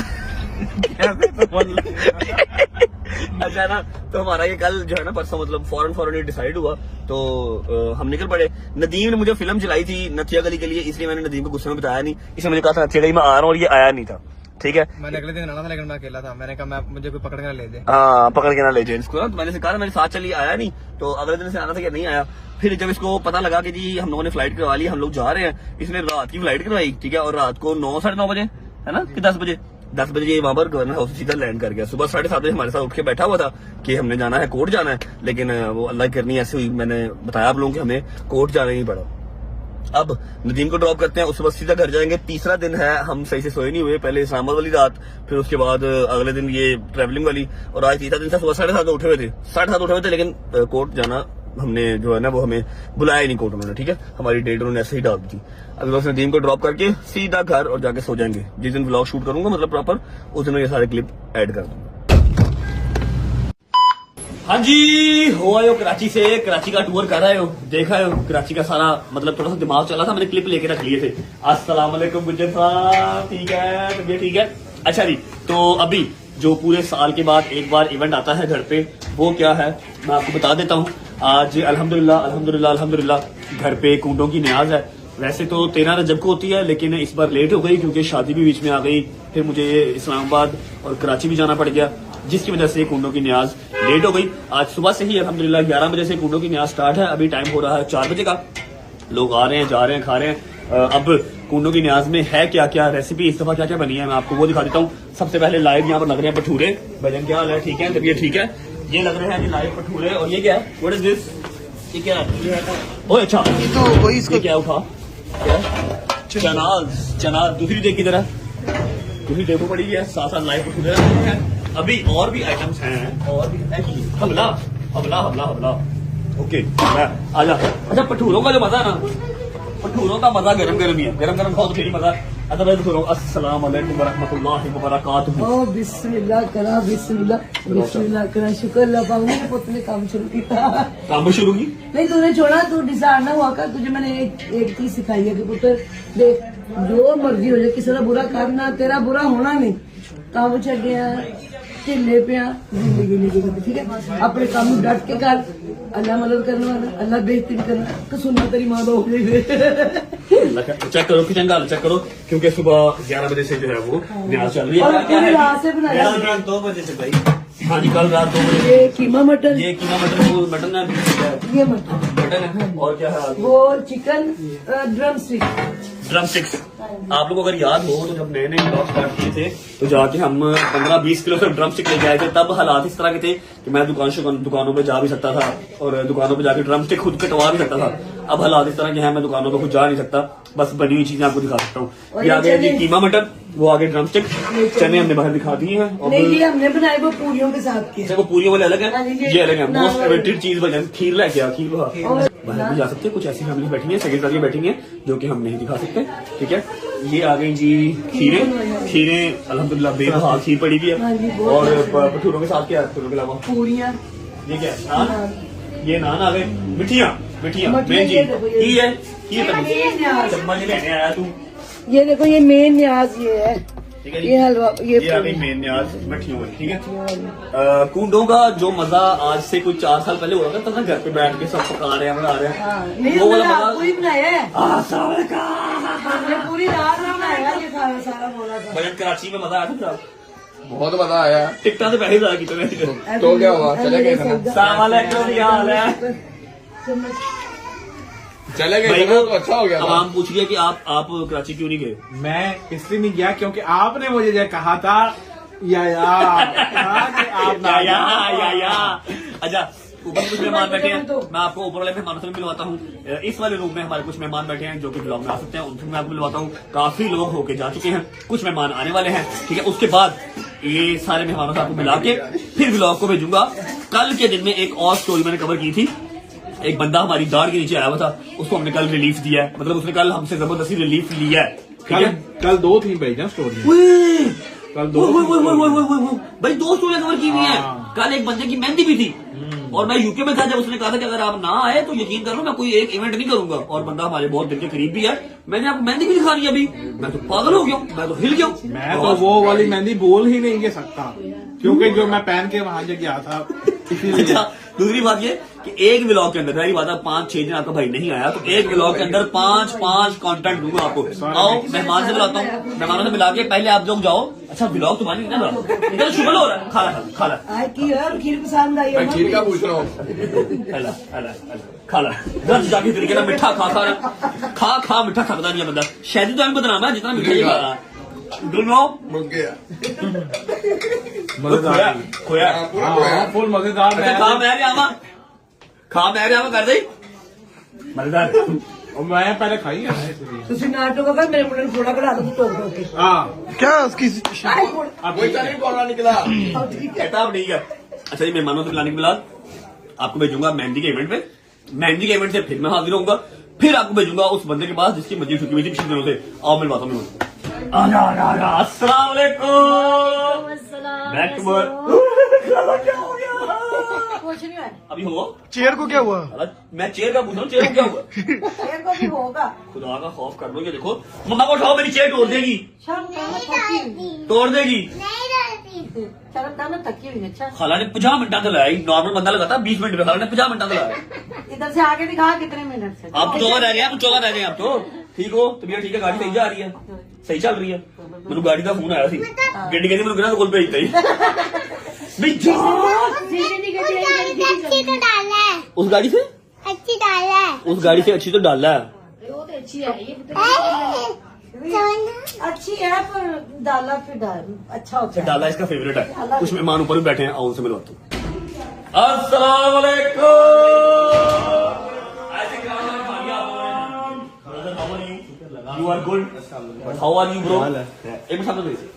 अच्छा ना, तो हमारा ये कल जो है ना परसों मतलब फौरन ये डिसाइड हुआ, तो हम निकल पड़े। नदीम ने मुझे फिल्म चलाई थी नथिया गली के लिए, इसलिए मैंने नदीम को गुस्से में बताया नहीं। इसने मुझे कहा था नथिया गली में आ रहा हूँ और ये आया नहीं था, ठीक है। मैंने अगले दिन आना था लेकिन मैं अकेला था, मैंने कहा मुझे कोई पकड़ के ना ले जाए। हाँ, पकड़ के ना ले जाए इसको ना, तो मैंने कहा मेरे साथ चलिए, आया नहीं, तो अगले दिन से आना था कि नहीं आया। फिर जब इसको पता लगा कि जी हम लोगों ने फ्लाइट करवा ली, हम लोग जा रहे हैं, इसने रात की फ्लाइट करवाई, ठीक है, और रात को 9 साढ़े 9 बजे, है ना, कि 10 बजे ये वहां पर गवर्नर हाउस सीधा लैंड कर गया। सुबह 7:30 बजे हमारे साथ उठ के बैठा हुआ था कि हमने जाना है, कोर्ट जाना है, लेकिन वो अल्लाह की करनी ऐसी हुई, मैंने बताया आप लोगों को हमें कोर्ट जाना ही पड़ा। अब नदीम को ड्रॉप करते हैं, उसके बाद सीधा घर जाएंगे। तीसरा दिन है, हम सही से सोए नहीं हुए, पहले इस्लामाबाद वाली रात, फिर उसके बाद अगले दिन ये ट्रैवलिंग वाली, और आज तीसरा दिन था। सुबह 7:30 उठे हुए थे, 7:30 उठे हुए थे, लेकिन कोर्ट जाना हमने जो है ना वो हमें बुलाया ही नहीं कोर्ट उन्होंने, ठीक है, हमारी डेट उन्होंने ऐसे ही डाल दी थी। अभी बस नदीम को ड्रॉप करके सीधा घर और जाके सो जाएंगे। जिस दिन व्लॉग शूट करूंगा मतलब प्रॉपर, उस दिन ये सारे क्लिप ऐड कर दूंगा। हाँ जी, हो आए हो कराची से, कराची का टूर कर आए हो, देखा है कराची का सारा, मतलब थोड़ा सा दिमाग चला था, मैंने क्लिप लेके रख लिए थे। अस्सलाम वालेकुम गुज्जर साहब, ठीक है, तबीयत ठीक है। अच्छा जी, तो अभी जो पूरे साल के बाद एक बार इवेंट आता है घर पे, वो क्या है मैं आपको बता देता हूँ। आज अल्हम्दुलिल्लाह घर पे कूटों की न्याज है। वैसे तो 13 रजब को होती है, लेकिन इस बार लेट हो गई क्योंकि शादी भी बीच में आ गई, फिर मुझे इस्लामाबाद और कराची भी जाना पड़ गया, जिसकी वजह से कुंडों की न्याज लेट हो गई। आज सुबह से ही अल्हम्दुलिल्लाह 11 बजे से कुंडों की न्याज स्टार्ट है। अभी टाइम हो रहा है 4 बजे का। लोग आ रहे हैं, जा रहे हैं, खा रहे हैं। अब कुंडों की न्याज में है क्या क्या रेसिपी, इस दफा क्या क्या बनी है, मैं आपको वो दिखा देता हूँ। सबसे पहले लाइव यहाँ पर लग रहे हैं भटूरे। भजन क्या हाल है? ठीक है, तबीयत ठीक है? ये लग रहे हैं जी लाइव भटूरे। और ये क्या है? What is this? ये क्या है? ओह अच्छा, तो वही इसको ये क्या उठा? क्या? चनाज दूसरी डेग की तरह दूसरी डेगो पड़ी है, साथ साथ लाइव भटूरे रखे हैं। अभी और भी आइटम्स हैं, और भी हमला हमला हमला हमला। ओके आजा। अच्छा, भटूरों का जो मजा है ना, भटूरों का मजा गरम गरम ही है। गरम गरम खाओ तो फिर ही मजा। अच्छा मैं भटूरों अस्सलाम वालेकुम वरहमतुल्लाहि वबरकातुहू। ओ बिस्मिल्लाह करा, बिस्मिल्लाह करा। शुक्र अल्लाह पाक ने पुत ने काम शुरू किया। काम शुरू की? नहीं तूने छोड़ा, तू डिसाइड ना हुआ कर। तुझे मैंने एक चीज सिखाई है कि पुत्र देख, जो मर्जी हो जाए, किसी का बुरा करना, तेरा बुरा होना नहीं। काम छड़ गया, ढिले पिया, जिंदगी नहीं गुजरती। ठीक है, अपने काम में डट के कर। अल्लाह मदद करने वाला, अल्लाह बेइज्जती नहीं करना। तो सुनना तेरी माँ तो हो गई। चेक करो किचन का, चेक करो, क्योंकि सुबह 11 बजे से जो है वो न्याज चल रही और है। पूरी रात से बनाया। रात 2 बजे से भाई। हाँ जी, कल रात 2 बजे। ये कीमा मटन, ये कीमा मटन है, ये मटन मटन है। और क्या है? वो chicken drum stick. Drum sticks. आप लोगों को अगर याद हो तो जब नए नए ब्लॉग स्टार्ट किए थे तो जाके हम 15-20 किलो से ड्रम स्टिक लेके आए थे। तब हालात इस तरह के थे कि मैं दुकानों पे जा भी सकता था और दुकानों पे जाके ड्रम स्टिक खुद कटवा भी सकता था। अब हालात इस तरह के हैं, मैं दुकानों पे खुद जा नहीं सकता, बस बनी हुई चीजें आपको दिखा सकता हूँ। ये आगे जी कीमा मटन, वो आगे ड्रम स्टिक, चने हमने बाहर दिखा दिए हैं। और नहीं, ये हमने बनाए वो पूरियों के साथ किए। वो पूरियों वाले अलग है, ये अलग है। नान मोस्ट वाले। फेवरेट चीज बजा खीर लेके आ, खीर बाहर भी जा सकते हैं। कुछ ऐसी फैमिली बैठी है, सेकंड वाली बैठी है, जो कि हम नहीं दिखा सकते। ठीक है, ये आ गई जी खीरें अल्हम्दुलिल्लाह बेबहा खीर पड़ी हुई है। और भटूरों के साथ क्या है? भटूरों के अलावा पूरियां, ये क्या है? नान। ये नान आ गए। मिठियाँ मेन जी की है, चम्मच लेने आया तू। ये देखो, ये मेन न्याज ये है। ठीक है जी, ये हलवा, ये आ गई मेन न्याज मिठियों वाली। ठीक है, कुंडों का जो मजा आज से कुछ 4 साल पहले हो रहा था ना, घर पे बैठ के सब पका रहे हैं, बना रहे हैं, वो वाला मजा। पूरी बनाया है, अस्सलाम हमने पूरी रात में बनाया ये सारा बोला था। वालेकुम। कराची में मजा आया था। बहुत मजा आया। टिकटा तो पहले ज्यादा की तो तो क्या हुआ, चले गए थे ना। सलाम वालेकुम, क्या हाल है? चले गए भाई थे ना, तो अच्छा हो गया अब था। हम पूछ लिया कि आप कराची क्यों नहीं गए? मैं इसलिए नहीं गया क्योंकि आपने मुझे ये कहा था या आप या अच्छा, ऊपर कुछ मेहमान बैठे हैं, मैं आपको ऊपर वाले मेहमानों से मिलवाता हूँ। इस वाले रूम में हमारे कुछ मेहमान बैठे हैं जो कि ब्लॉग में आ सकते हैं, उनसे मैं आपको मिलवाता हूँ। काफी लोग होके जा चुके हैं, कुछ मेहमान आने वाले हैं। ठीक है, उसके बाद ये सारे मेहमानों से आपको मिला के फिर ब्लॉग को भेजूंगा। कल के दिन में एक और स्टोरी मैंने कवर की थी। एक बंदा हमारी दाढ़ के नीचे आया हुआ था, उसको हमने कल रिलीफ दिया है, मतलब उसने कल हमसे जबरदस्ती रिलीफ लिया है। ठीक है, कल 2 थी भेजा स्टोरी। कल 2 भाई 2 स्टोरियां कवर की हुई है। कल एक बंदे की मेहंदी भी थी और मैं यूके में था, जब उसने कहा था कि अगर आप ना आए तो यकीन कर लो मैं कोई एक इवेंट नहीं करूंगा। और बंदा हमारे बहुत दिल के करीब भी है। मैंने आपको मेहंदी भी दिखा दी अभी, मैं तो पागल हो गया हूँ, मैं तो हिल गया हूँ। मैं तो वो वाली मेहंदी बोल ही नहीं के सकता क्योंकि जो मैं पहन के वहां से गया था इसीलिए। अच्छा, दूसरी बात ये कि एक व्लॉग के अंदर पहली बात है 5-6 दिन आपका भाई नहीं आया तो एक व्लॉग के अंदर 5 कंटेंट दूंगा आपको। आओ मेहमान से मिलाता हूँ, मेहमानों से मिला के पहले आप लोग जाओ। अच्छा, व्लॉग तुम्हारी नहीं ना, इधर शुगर हो रहा है, खाला आए की यार, खीर पसंद आई मैं है। खीर का पूछ रहा हूँ। खाला घर जाके तरीके का मिठा खा मिठा खाता नहीं है बंदा। शायद तो हमको बदनाम है जितना मिठा ही खा रहा है। रुक गया। खोया फुल मजेदार। खा मैं कर दे मजेदार। और मैं पहले खाई है इसलिए। ਤੁਸੀਂ ਨਾਟਕ ਕਰ ਮੇਰੇ ਮੁੰਡੇ ਨੂੰ ਥੋੜਾ ਕਢਾ ਦੋ ਤੋੜ ਤੋੜ ਕੇ। हाँ क्या उसकी कोई सा नहीं बोलना निकला। कहता अब ठीक है। अच्छा जी, मेहमानों से मिलाने के बाद आपको भेजूंगा मेहंदी के इवेंट पे। मेहंदी के इवेंट से फिर मैं हाजिर होऊंगा, फिर आपको भेजूंगा उस बंदे के पास जिसकी मस्जिद छुट्टी हुई थी पिछले दिनों से। आओ मिलवाता हूँ। अस्सलाम वालेकुम। Back to work. क्या हो गया? कुछ नहीं है, अभी हो चेयर को क्या हुआ? मैं चेयर का पूछ रहा हूँ, चेयर को क्या हुआ? चेयर को भी होगा। खुदा का खौफ कर लो। ये देखो, मम्मा को उठाओ, मेरी चेयर तोड़ देगी, शर्म करना थकी, तोड़ देगी। शर्म करना थकी हुई है। अच्छा, खाला ने 50 मिनट का लगाया, नॉर्मल बंदा लगाता 20 मिनट में, खाला ने 50 मिनट का लगाया। इधर से आगे दिखा कितने मिनट से। आप 14 रह गए, आप 14 रह गए। आप तो ठीक हो, तबीयत ठीक है, गाड़ी सही जा रही है, सही चल रही है। मेरे गाड़ी का फोन आया सी, गड्डी कहती मैं कोल भेजता ही। नहीं जान अच्छी तो डालना है, उस गाड़ी से अच्छी डालना है। उस गाड़ी से अच्छी तो डाला है। वो तो अच्छी है ये सोना अच्छी है पर डाला फिर डाल अच्छा होता है। डाला इसका फेवरेट है। कुछ मेहमान ऊपर भी बैठे हैं, आओ उनसे मिलवाता हूँ। अस्सलाम वालेकुम। You are good. How are you, bro? एक मिनट सामने देखिए।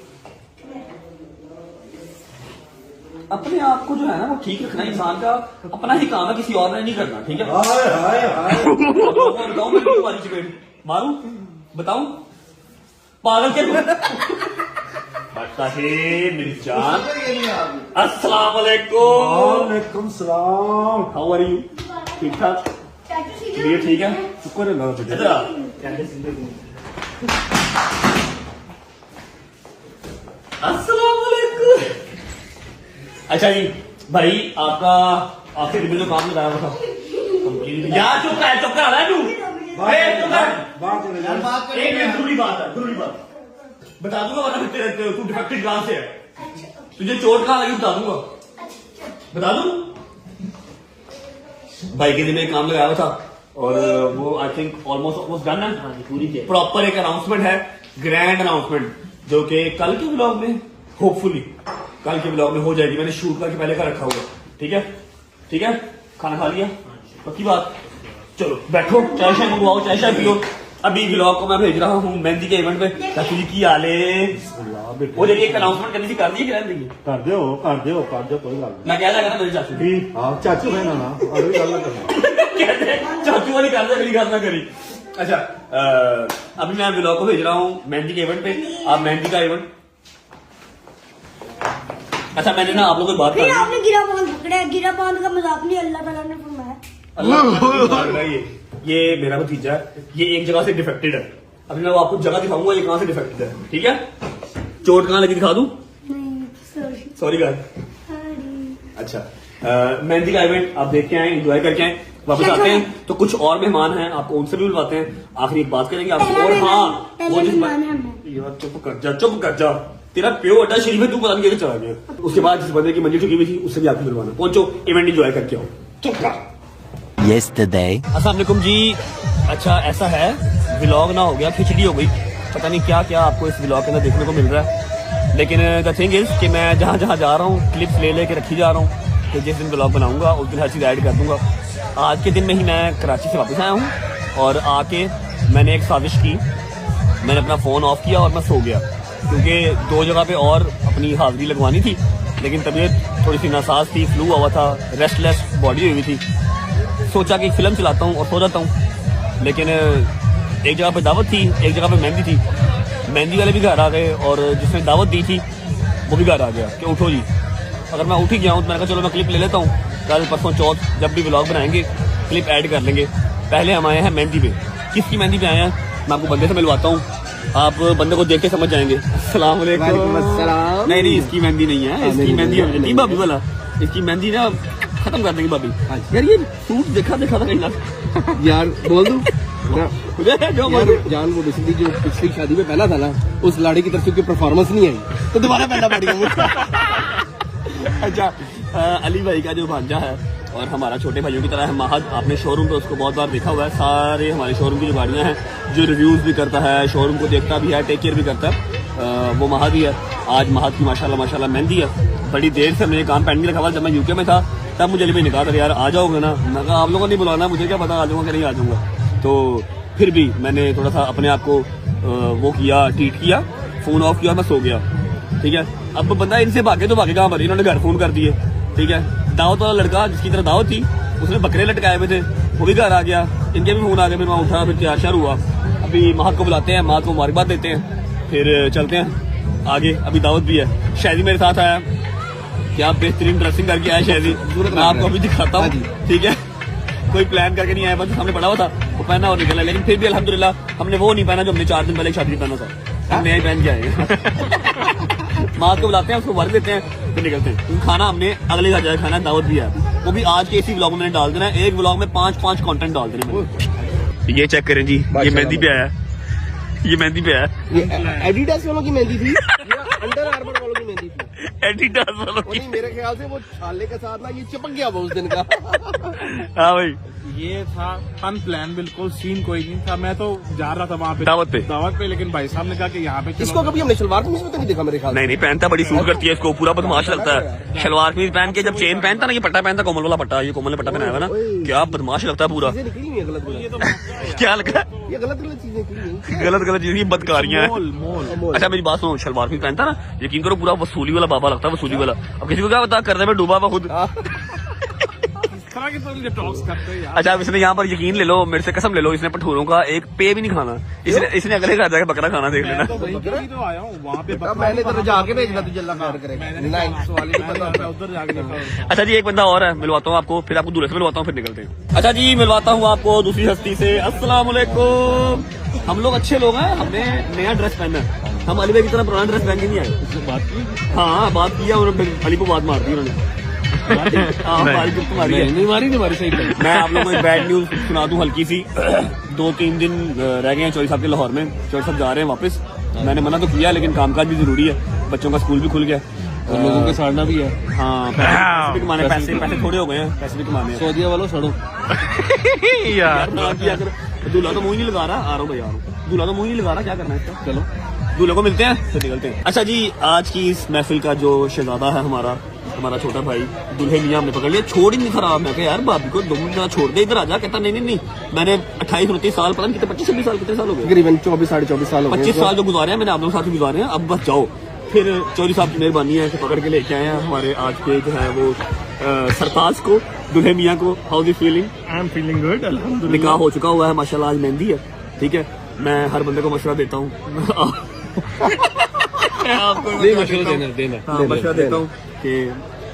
अपने आप को जो है ना वो ठीक रखना इंसान का अपना ही काम है, किसी और ने नहीं करना, ठीक है? बताओ मैं क्यों मारी चपेट मारूं? बताऊं? पागल क्या मेरी जान। अस्सलाम वालेकुम सलाम। How are you? ठीक ठाक? ये ठीक है? शुक्र है अल्लाह का। इधर आ। अस्सलाम वालेकुम। अच्छा जी भाई, आपका आखिर में जो काम लगाया था यार, चुप कर रहा है तू। एक जरूरी बात है, जरूरी बात बता दूंगा, वरना फिर तू डिफेक्टेड कहां से है, तुझे चोट कहां लगी बता दूंगा। बता दूं भाई के दिन में काम लगाया था और वो आई थिंक ऑलमोस्ट डन है, पूरी प्रॉपर एक अनाउंसमेंट है, ग्रैंड अनाउंसमेंट, जो कि कल के ब्लॉग में होपफुली कल के ब्लॉग में हो जाएगी। मैंने शूट करके पहले का रखा हुआ। ठीक है, ठीक है, खाना खा लिया, पक्की बात। चलो बैठो, चाय शाय मंगवाओ, चाय शाय पियो। अभी ब्लॉग को मैं भेज रहा हूँ मेहंदी के इवेंट पे। चाचू जी की आले वो देखिए, एक अनाउंसमेंट करनी थी, कर दी कर दो कोई गल मैं कह रहा मेरे चाचू ठीक। हाँ चाचू है ना अगली गल कहते चाचू वाली कर दे, अगली गल ना करी। अच्छा अभी मैं ब्लॉग को भेज रहा हूँ मेहंदी के इवेंट पे। आप मेहंदी का इवेंट, अच्छा मैंने ना आप लोगों से बात फिर आपने गिरा बांध पकड़ा, गिरा बांध का मजाक नहीं अल्लाह ताला ने फरमाया। अल्लाह ये मेरा भतीजा है, ये एक जगह से डिफेक्टेड है। अभी मैं आपको जगह दिखाऊंगा ये कहां से डिफेक्टेड है, ठीक है? चोट कहां लगी दिखा दूं? Sorry guys. अच्छा मेहंदी का इवेंट आप देख के आए, एंजॉय करके आए, वापस आते हैं तो कुछ और मेहमान हैं, आपको उनसे भी बुलवाते हैं। आखिरी एक बात करेंगे आपसे। और हाँ वो जिस यार चुप कर जा, तेरा प्यो अड्डा शरीफ है, तू पता नहीं कैसे चला गया। उसके बाद जिस बंदे की मंजिल चुकी हुई थी उससे भी आपको मिलवाना। पहुंचो, इवेंट एंजॉय करके आओ। चुप कर। Yesterday. अस्सलाम वालेकुम जी। अच्छा ऐसा है, व्लॉग ना हो गया, खिचड़ी हो गई, पता नहीं क्या क्या आपको इस व्लॉग के अंदर देखने को मिल रहा है। लेकिन द थिंग इज कि मैं जहाँ जहाँ जा रहा हूँ क्लिप्स ले लेके रखी जा रहा हूँ, तो जिस दिन व्लॉग बनाऊंगा उस दिन हर चीज़ ऐड कर दूंगा। आज के दिन में ही मैं कराची से वापस आया हूँ और आके मैंने एक साजिश की, मैंने अपना फ़ोन ऑफ किया और मैं सो गया, क्योंकि 2 जगह पे और अपनी हाजिरी लगवानी थी, लेकिन तबीयत थोड़ी सी नासाज थी, फ्लू हुआ था, रेस्टलेस बॉडी हुई थी। सोचा कि एक फिल्म चलाता हूँ और सो जाता हूँ, लेकिन एक जगह पे दावत थी, एक जगह पे मेहंदी थी, मेहंदी वाले भी घर आ गए और जिसने दावत दी थी वो भी घर आ गया कि उठो जी। अगर मैं उठ ही गया हूँ तो मैंने कहा चलो मैं क्लिप ले लेता हूँ, कल परसों चौथ जब भी व्लॉग बनाएंगे क्लिप ऐड कर लेंगे। पहले हम आए हैं मेहंदी पे। किसकी मेहंदी पे आए हैं मैं आपको बंदे से मिलवाता हूँ, आप बंदे को देख के समझ जाएंगे। अस्सलाम वालेकुम। नहीं इसकी मेहंदी नहीं है, इसकी मेहंदी भाभी वाला, इसकी मेहंदी ना खत्म कर देंगे भाभी। यार ये सूट देखा था कहीं ना यार बोल दूं जो जान, वो बेसिकली जो पिछली शादी में पहना था ना, उस लाड़ी की तरफ से परफॉर्मेंस नहीं आई तो दोबारा पहनना पड़ेगा। अच्छा अली भाई का जो भांजा है और हमारा छोटे भाइयों की तरह है महद, आपने शोरूम पे उसको बहुत बार देखा हुआ है। सारे हमारे शोरूम की जो गाड़ियां हैं, जो रिव्यूज भी करता है, शोरूम को देखता भी है, टेक केयर भी करता है, वो महद ही है। आज महद की माशाल्लाह मेहंदी है। बड़ी देर से हमने काम पेंडिंग रखा हुआ, जब मैं यूके में था तब मुझे अली भाई ने कहा था यार आ जाओगे ना, मैं कहा आप लोगों ने बुलाना, मुझे क्या पता आ जाऊंगा कि नहीं आ जाऊंगा। तो फिर भी मैंने थोड़ा सा अपने आप को वो किया, ट्रीट किया, फोन ऑफ किया, मैं सो गया। ठीक है, अब बंदा इनसे भागे तो भागे कहाँ पर, इन्होंने घर फोन कर दिए। ठीक है, दावत वाला लड़का जिसकी तरह दावत थी उसने बकरे लटकाए हुए थे, वो भी घर आ गया, इनके भी फोन आ गए, फिर मैं उठा, फिर तैयार श्यार हुआ। अभी महक को बुलाते हैं, महक को मुबारकबाद देते हैं, फिर चलते हैं आगे। अभी दावत भी है, शायदी मेरे साथ आया, क्या बेहतरीन ड्रेसिंग करके आया शायदी, मैं आपको अभी दिखाता हूँ। ठीक है, कोई प्लान करके नहीं आया, बस सामने पड़ा हुआ था वो पहना और निकला। लेकिन फिर भी अल्हम्दुलिल्लाह हमने वो नहीं पहना जो हमने 4 दिन पहले शादी पहना था, हमने यही पहन के आए। माँ को बुलाते हैं, उसको वर्क देते हैं, फिर निकलते हैं। खाना हमने अगले घर जाकर खाना, दावत भी है, वो भी आज के इसी व्लॉग में मैंने डाल देना है। एक व्लॉग में 5 कंटेंट डाल देने। ये चेक करें जी, ये मेहंदी पे आया, ये मेहंदी पे आया। ये एडिडास वालों की मेहंदी थी या अंडर आर्मर वालों की मेहंदी थी? एडिडास वालों की। नहीं, मेरे ख्याल से वो छाले के साथ ना ये चिपक गया वो उस दिन का। हाँ भाई, ये था अनप्लान, बिल्कुल सीन कोई नहीं था। मैं तो जा रहा था वहाँ पे दावत पे, लेकिन भाई साहब ने कहा कि यहाँ पे चलो। इसको कभी हमने शलवार कमीज में तो नहीं देखा मेरे ख्याल से। नहीं पहनता, बड़ी सूट करती है इसको, पूरा बदमाश लगता है। शलवार कमीज पहन के जब चेन पहनता ना, ये पट्टा पहनता, कोमल वाला पट्टा, ये कोमल ने पट्टा पहनाया हुआ ना, क्या बदमाश लगता है पूरा। चीजें निकली नहीं है गलत गलत। क्या लगा? ये गलत गलत चीजें निकली हैं। गलत चीजें, बदकारियां हैं। अच्छा मेरी बात सुनो, शलवार कमीज पहनता ना, यकीन करो पूरा वसूली वाला बाबा लगता है, वसूली वाला। अब किसी को क्या पता, करने में डूबा हुआ खुद। इस तरह के तो मुझे टॉक्स करते हैं यार। अच्छा अब इसने यहाँ पर यकीन ले लो, मेरे से कसम ले लो, इसने पठोरों का एक पे भी नहीं खाना। इसने अगले घर जाके बकरा खाना, देख लेना। तो वहीं पे ही तो आया हूँ, वहाँ पे अब मैंने तो जाके भेजना तुझे अल्लाह खैर करे। नहीं सवाल ही नहीं पता। उधर जाके देखा। अच्छा जी, एक बंदा और है, मिलवाता हूँ आपको, फिर आपको दूल्हे से मिलवाता हूँ, फिर निकलते हैं। अच्छा जी, मिलवाता हूँ आपको दूसरी हस्ती से। अस्सलाम वालेकुम। हम लोग अच्छे लोग हैं, हमने नया ड्रेस पहना है। हम अली भाई की तरह पुराना ड्रेस पहन के नहीं आए। बात की? हाँ बात किया, उन्होंने अली को बात मार दी उन्होंने। नहीं मारी सही। मैं आप लोगों को बैड न्यूज सुना दूं हल्की सी। 2-3 दिन रह गए हैं चौधरी साहब के लाहौर में। चौधरी साहब जा रहे हैं वापस। मैंने मना तो किया, लेकिन कामकाज भी जरूरी है, बच्चों का स्कूल भी खुल गया और लोगों के साड़ना भी है। हाँ, पैसे भी कमाने, पैसे थोड़े हो गए हैं, पैसे भी कमाने हैं। सऊदीया वालों सड़ो यार दूल्हा तो मुंह नहीं लगा रहा। आ रहा हूँ भाई, आ रहा हूँ। दूल्हा तो मुंह नहीं लगा रहा, क्या करना है इसका? चलो दूल्हे को मिलते हैं, फिर निकलते हैं। अच्छा जी, आज की इस महफिल का जो शहजादा है हमारा छोटा भाई, दूल्हे मियां हमने पकड़ लिया। छोड़ ही नहीं खराब। मैं कहा यार भाभी को 2 मिनट छोड़ दे, इधर आ जा। कहता नहीं, मैंने 28-29 साल, पता नहीं कितने, 25-26 साल, कितने साल हो गए? तकरीबन 24-24.5 साल हो गए। 25 साल जो गुजारे हैं मैंने आप लोगों के साथ भी गुजारे हैं। अब बस जाओ। फिर चौधरी साहब की मेहरबानी है कि पकड़ के लेके आए हैं हमारे आज के जो है वो सरताज को, दूल्हे मियां को। How is feeling? I am feeling good, अल्हम्दुलिल्लाह। निकाह हो चुका हुआ है माशाल्लाह, आज मेहंदी है। ठीक है, मैं हर बंदे को मशवरा देता हूँ। नहीं, मशवरा देना मशवरा देता हूँ कि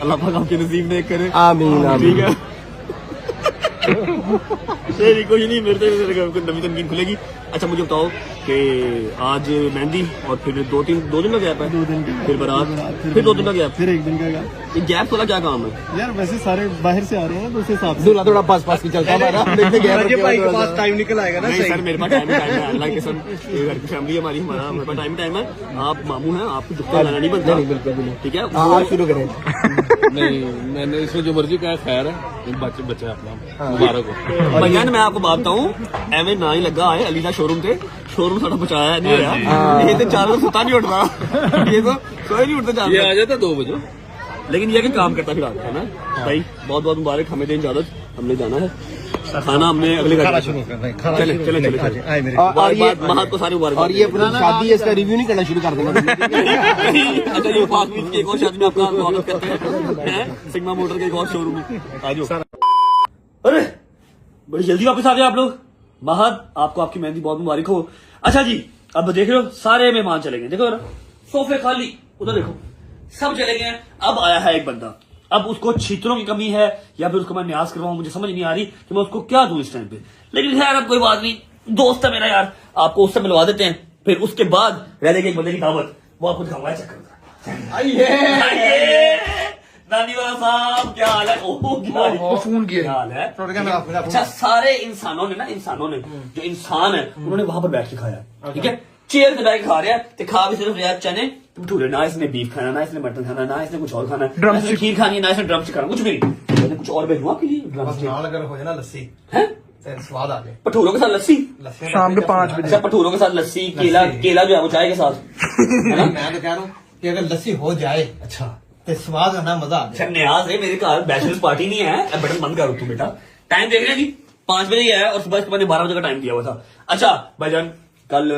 अल्लाह पाक आपके नसीब में करे। आमीन ठीक है। तेरी कोई नहीं, मेरे नवी तनकीन खुलेगी। अच्छा मुझे बताओ कि आज मेहंदी और फिर 2 दिन का गैप है, 2 दिन फिर बारात, फिर 2 दिन का गैप, फिर 1 दिन का ये गैप वाला क्या काम है यार? वैसे सारे बाहर से आ रहे हैं ना, तो उस हिसाब से दूल्हा थोड़ा पास की चलता है। भाई के पास टाइम निकल आएगा ना। सर मेरे पास टाइम है, अल्लाह के कसम, घर की फैमिली हमारी, हमारे पास टाइम है। आप मामू हैं, आपको दुखता लाना नहीं बनता। बिल्कुल ठीक है, आप शुरू करें। नहीं, मैंने इसको जो मर्जी कहा, खैर है, बच्चा अपना मुबारक हो। भैया मैं आपको बात बताऊं, एवं ना ही लगा है अलीदा शोरूम से, शोरूम साढ़ा बचाया नहीं होया। ये तो 4 बजे सुता नहीं उठता, ये तो सोए नहीं उठते 4 बजे, आ जाता 2 बजे। लेकिन ये कि काम करता फिर आता है ना भाई। बहुत बहुत मुबारक, हमें दें इजाजत, हमने जाना है। खाना हमने अगले घर चले और ये महात को सारी मुबारक। और ये अपनी शादी है, इसका रिव्यू नहीं करना शुरू कर देना। अच्छा ये फाकमीद की एक और शादी में आपका स्वागत करते हैं, सिग्मा मोटर के एक और शोरूम में। आ जाओ। अरे बड़ी जल्दी वापस आ गए आप लोग। महद, आपको आपकी मेहंदी बहुत मुबारक हो। अच्छा जी, अब देख रहे हो सारे मेहमान चले गए, देखो ना सोफे खाली, उधर देखो सब चले गए। अब आया है एक बंदा, अब उसको छीतरों की कमी है या फिर उसको मैं न्याज करवाऊं, मुझे समझ नहीं आ रही कि मैं उसको क्या दूं इस टाइम पे। लेकिन खैर अब कोई बात नहीं, दोस्त है मेरा यार, आपको उससे मिलवा देते हैं। फिर उसके बाद रह जाएगी एक बंदे की दावत, वो आपको दिखाऊंगा। चक्कर आइए नानी वाला साहब, क्या हाल है? फोन किया, क्या हाल है? अच्छा सारे इंसानों ने जो इंसान है उन्होंने वहां पर बैठ के खाया। ठीक है, चेयर पे बैठ के खा रहे हैं, तो खा भी सिर्फ रहा चने भटूरे, ना इसने बीफ खाना, ना इसने मटन खाना, ना इसने कुछ और खाना, ना इसने खीर खानी है, ना इसने ड्रम खाना, कुछ भी नहीं। मैंने कुछ और भेजूंगा आपके लिए ड्रम अगर हो जाए ना लस्सी है, स्वाद आ जाए। भटूरों के साथ लस्सी शाम के 5 बजे। अच्छा भटूरों के साथ लस्सी, केला जो है वो चाय के साथ। मैं तो कह रहा हूँ कि अगर लस्सी हो जाए, अच्छा तो स्वाद है ना, मजा आ जाए। न्याज है, मेरे घर बैचलर्स पार्टी नहीं है। अब बटन बंद करो तुम बेटा, टाइम देख रहे हैं जी, 5 बजे ही आया और सुबह इसके मैंने 12 बजे का टाइम दिया हुआ था। अच्छा भाईजान, कल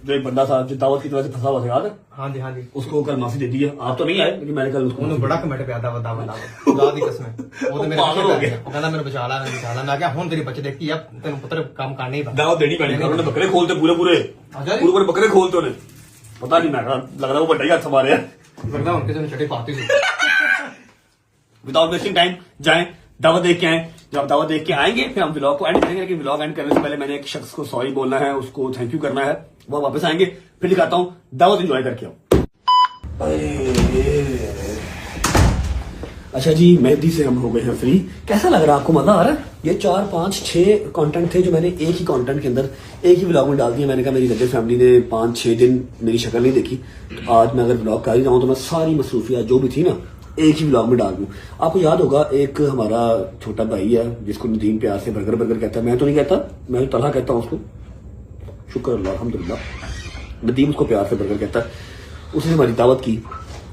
जो एक बंदा था जो दावत की वजह से फंसा हुआ था, याद है? हाँ जी, उसको कल माफी दे दी है। आप तो नहीं आए, लेकिन मैंने कल उसको बड़ा कमेंट पे आता दावत खुदा दी कसम, वो तो मेरे पागल हो गया। कहना मेरे बचाला मैं क्या हूं तेरी बच्चे देखती अब तेन पुत्र काम करने ही दावत देनी पड़ी। उन्होंने बकरे खोलते पूरे बकरे खोलते उन्हें, पता नहीं, मैं लग रहा वो बड़ा ही हाथ हमारे लगता है उनके छठी पार्टी से। विदाउट वेस्टिंग टाइम जाएं, दावत देख के आए। जब आप दावत देख के आएंगे फिर हम व्लॉग को एंड करेंगे। लेकिन व्लॉग एंड करने से पहले मैंने एक शख्स को सॉरी बोलना है, उसको थैंक यू करना है। वो वापस आएंगे, फिर दिखाता हूँ, दावत एंजॉय करके आओ। अच्छा जी, मेहंदी से हम हो गए हैं फ्री। कैसा लग रहा है आपको? मजा आ रहा है? ये 4, 5, 6 कंटेंट थे जो मैंने एक ही कंटेंट के अंदर एक ही व्लॉग में डाल दिया। मैंने कहा मेरी रजब फैमिली ने 5-6 दिन मेरी शक्ल नहीं देखी, तो आज मैं अगर व्लॉग कर ही रहा हूँ तो मैं सारी मसरूफियात जो भी थी ना एक ही व्लॉग में डाल दूं। आपको याद होगा एक हमारा छोटा भाई है जिसको नदीम प्यार से बर्गर बर्गर कहता है। मैं तो नहीं कहता, मैं तो तलहा कहता हूँ उसको। शुक्र अल्लाह अल्हम्दुलिल्लाह। नदीम उसको प्यार से बर्गर कहता है। उसने हमारी दावत की,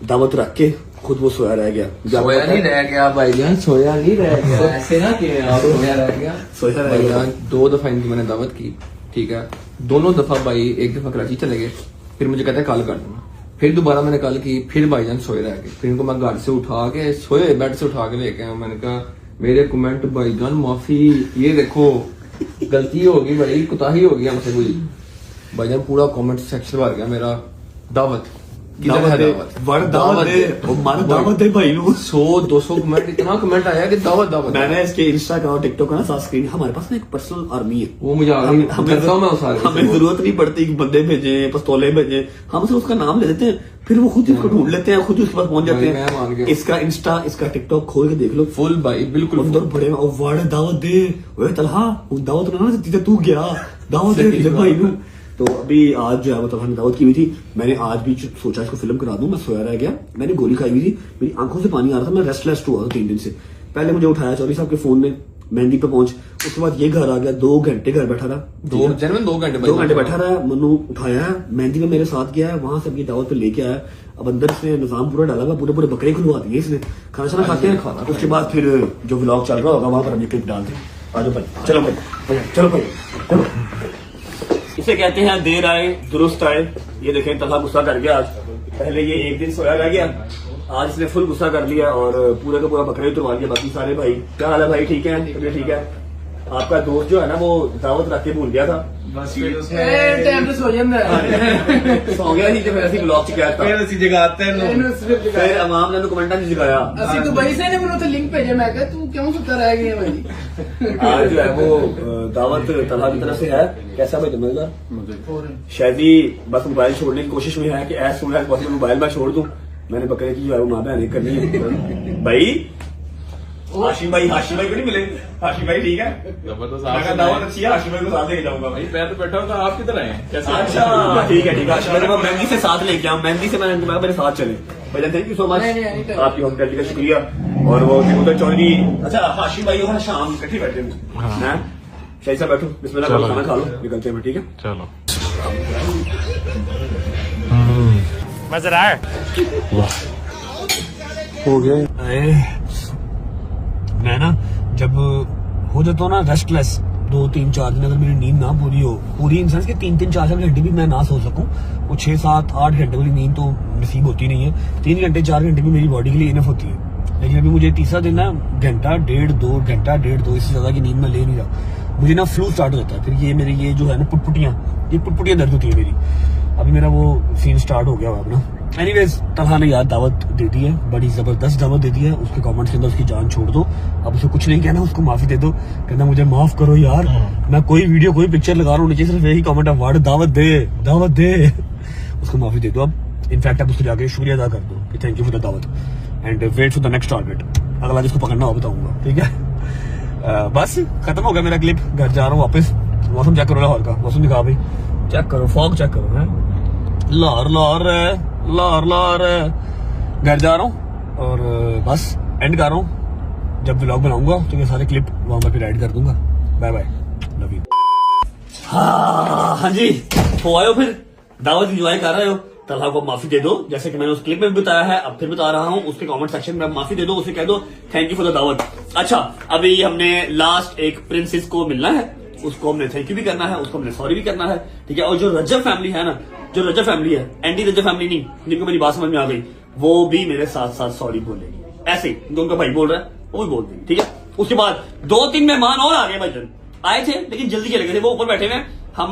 दावत रख के खुद वो सोया रह गया। सोया नहीं रह गया भाईजान, सोया नहीं रह गया। ऐसे ना कि आप सोया रह गया, सोया रह गया। 2 दफा इनकी मैंने दावत की, ठीक है। दोनों दफा भाई, एक दफा कराची चले गए, फिर मुझे कहते हैं कल कर दूंगा। फिर दोबारा मैंने कल की, फिर भाईजान सोए रह गए। फिर इनको मैं घर से उठा के सोए बेड से उठा के लेके आया। मैंने कहा मेरे कमेंट भाईजान माफी, ये देखो गलती होगी, बड़ी कुताही होगी हमसे कोई। भाईजान पूरा कमेंट सेक्शन भर गया मेरा दावत दावत दे भाई 100-200 कमेंट, इतना कमेंट आया कि दावत दावत। मैंने इसके इंस्टा का और टिकटॉक का ना साथ स्क्रीन, हमारे पास ना एक पर्सनल आर्मी है। वो मुझे हमें जरूरत नहीं पड़ती कि बंदे भेजे, पिस्तौलें भेजे, हम सिर्फ उसका नाम ले देते हैं, फिर वो खुद इसको ढूंढ लेते हैं, खुद उसके पास पहुंच जाते हैं। इसका इंस्टा, इसका टिकटॉक खोल के देख लो, फुल भाई बिल्कुल अंदर बड़े वाड़े दावत दे। ओए तलहा दावत ना देती तू गया, दावत दे भाई नू। तो अभी आज जो है मतलब हमने दावत की हुई थी। मैंने आज भी सोचा इसको फिल्म करा दूं, मैं सोया रह गया। मैंने गोली खाई हुई थी, मेरी आंखों से पानी आ रहा था, मैं रेस्टलेस हुआ था 3 दिन से। पहले मुझे उठाया चौधरी साहब के फोन में, मेहंदी पे पहुंच, उसके बाद ये घर आ गया। 2 घंटे घर बैठा रहा, 2 घंटे बैठा रहा। मनु उठाया, मेहंदी में मेरे साथ गया है, वहां से अपनी दावत पे लेके आया। अब अंदर इसने निजाम पूरा डाला हुआ, पूरे बकरे खुलवा दिए इसने। खाना शाना खाते हैं, उसके बाद फिर जो व्लॉग चल रहा होगा वहां पर हम ये क्लिप डालते हैं। आ जाओ भाई, चलो भाई, चलो भाई, चलो। इसे कहते हैं देर आए दुरुस्त आए। ये देखें तलहा गुस्सा कर गया आज। पहले ये एक दिन सोया रह गया, आज इसने फुल गुस्सा कर लिया और पूरे का पूरा बकरे उतरवा लिया। बाकी सारे भाई क्या हाल है भाई? ठीक है, तबीयत ठीक है? आपका दोस्त जो है ना वो दावत रख के भूल गया था, बस फिर उसने टाइम पे सो जाता है। सो गया नहीं तो फिर ਅਸੀਂ ब्लॉग ਚ ਕਿਹਾ था, फिर ਅਸੀਂ जगाते हैं फिर अवाम ने कमेंटा नहीं जगाया। ਅਸੀਂ दुबई से ने ਮੈਨੂੰ तो लिंक भेजे, मैं कहा तू क्यों सुता रह गया भाई। आज जो है वो दावत तलहा की तरफ से है। कैसा भाई मजेदार? शायदी बस मोबाइल छोड़ने की कोशिश में है कि as soon as possible mobile मैं छोड़ दूं। मैंने बकरे की जो है वो माँ बहन करनी है। भाई हाशिम भाई भी नहीं मिले। हाशिम भाई ठीक है, जबरदस्त दावत अच्छी है, हाशिम भाई को साथ लेके जाऊंगा भाई। मैं तो बैठा हूँ, तो आप किधर आए? कैसे? अच्छा ठीक है हाशिम भाई, मैं मेहंदी से साथ लेके आऊँ। मेहंदी से मैंने कहा मेरे साथ चले। भाई थैंक यू सो मच, आपकी होटल का शुक्रिया। और वो तिरुपति चौधरी, अच्छा हाशिम भाई और शाम इकट्ठे बैठे हैं। शाही साहब बैठो, बिस्मिल्लाह करो, खाना खा लो, निकलते हैं ठीक है? चलो मजेदार। हो गया। मैं ना जब हो जाता हूँ ना रेस्टलेस 2-3-4 दिन, अगर मेरी नींद ना पूरी हो, पूरी इन सेंस के 3-4 घंटे भी मैं ना सो सकूं, वो 6-7-8 घंटे वाली नींद तो नसीब होती नहीं है। 3 घंटे 4 घंटे भी मेरी बॉडी के लिए इनफ होती है। लेकिन अभी मुझे तीसरा दिन ना घंटा 1.5-2 इससे ज्यादा की नींद में ले नहीं रहा। मुझे ना फ्लू स्टार्ट हो जाता है, फिर ये मेरी ये जो है ना पुटपुटियां दर्द होती है मेरी। अभी मेरा वो सीन स्टार्ट हो गया अब ना। एनीवेज तलहा ने यार दावत दे दी है, बड़ी जबरदस्त दावत दे दी है। उसके कमेंट्स के अंदर उसकी जान छोड़ दो, अब उसे कुछ नहीं कहना, उसको माफी दे दो। कहना मुझे माफ करो यार, मैं कोई वीडियो कोई पिक्चर लगा रहा हूँ, नीचे सिर्फ यही कमेंट है वर्ड दावत दे। उसको माफी दे दो अब। इनफैक्ट अब उसको जाके शुक्रिया अदा कर दो कि थैंक यू फॉर द दावत and wait for the next target. अगला जिसको पकड़ना हो बताऊंगा, ठीक है? बस खत्म हो गया मेरा क्लिप, घर जा रहा हूँ वापस। मौसम चेक करो लाहौर का, मौसम दिखा भाई, चेक करो, फॉग चेक करो है, लाहौर घर जा रहा हूँ और बस एंड कर रहा हूँ। जब व्लॉग बनाऊंगा तो ये सारे क्लिप वहां पर फिर ऐड कर दूंगा। Bye bye, love you. हाँ जी, हो आए हो, फिर दावत एंजॉय कर रहे हो। तलहा को माफी दे दो, जैसे कि मैंने उस क्लिप में भी बताया है, अब फिर बता रहा हूँ। उसके कमेंट सेक्शन में माफी दे दो, उसे कह दो थैंक यू फॉर द दावत। अच्छा, अभी हमने लास्ट एक प्रिंसेस को मिलना है, उसको हमने थैंक यू भी करना है, उसको हमने सॉरी भी करना है, ठीक है? और जो रजब फैमिली है ना, जो रजब फैमिली है, एंटी रजब फैमिली नहीं, जिनको मेरी बात समझ में आ गई, वो भी मेरे साथ साथ सॉरी बोलेगी। ऐसे जो उनका भाई बोल रहा है वो भी बोल देंगे, ठीक है? उसके बाद 2-3 मेहमान और आ गए भाईजान, आए थे लेकिन जल्दी चले गए थे, वो ऊपर बैठे हुए। हम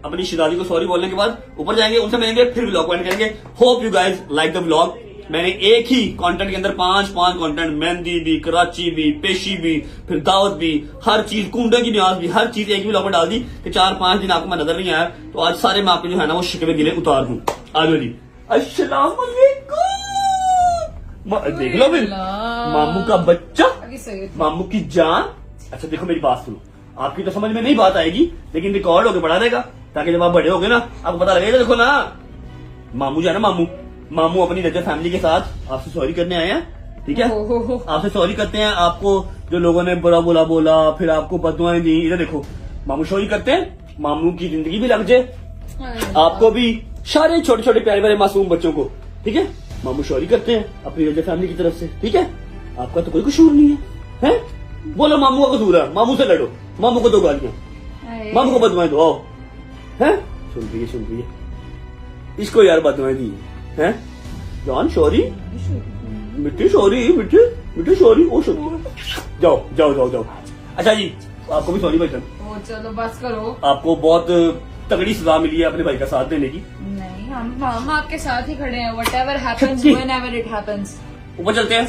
अपनी शिदादी को सॉरी बोलने के बाद ऊपर जाएंगे, उनसे मिलेंगे, फिर व्लॉग पॉइंट करेंगे। Hope you guys like the vlog. मैंने एक ही कंटेंट के अंदर 5 कंटेंट, मेहंदी भी, कराची भी, पेशी भी, फिर दावत भी, हर चीज, कुंडे की न्याज भी, हर चीज एक ही व्लॉग में डाल दी कि 4-5 दिन आपको मैं नजर नहीं आया, तो आज सारे मैं आपके जो है ना वो शिकवे गिले उतार दूं। आ जाओ जी, अस्सलाम वालेकुम। देख लो फिर मामू का बच्चा, मामू की जान। अच्छा देखो मेरी बात सुनो, आपकी तो समझ में नहीं बात आएगी, लेकिन रिकॉर्ड होकर बढ़ा देगा, ताकि जब आप बड़े होगे ना आपको पता लगेगा। देखो ना, मामू जो है ना, मामू अपनी रजत फैमिली के साथ आपसे सॉरी करने आए हैं, ठीक है। आपसे सॉरी करते हैं, आपको जो लोगों ने बुरा बुरा बोला, फिर आपको बददुआएं दी, इधर देखो मामू सॉरी करते हैं, मामू की जिंदगी भी लग जाए, आपको भी, सारे छोटे छोटे प्यारे प्यारे मासूम बच्चों को, ठीक है। मामू सॉरी करते हैं अपनी रजत फैमिली की तरफ से, ठीक है। आपका तो कोई कसूर नहीं है, हैं? बोलो मामू का कसूर है, मामू से लड़ो, मामू को दो गालियां, मामू को बददुआएं दो, आओ, हैं? सुन रही है इसको यार बददुआएं दी हैं, जान सॉरी, मिट्टी सॉरी, मिट्टी सॉरी, ओ सॉरी, जाओ। अच्छा जी, आपको भी सॉरी भाई साहब। चलो बस करो, आपको बहुत तगड़ी सजा मिली है अपने भाई का साथ देने की। नहीं हम आपके साथ ही खड़े हैं, whatever happens whenever it happens। ऊपर चलते हैं,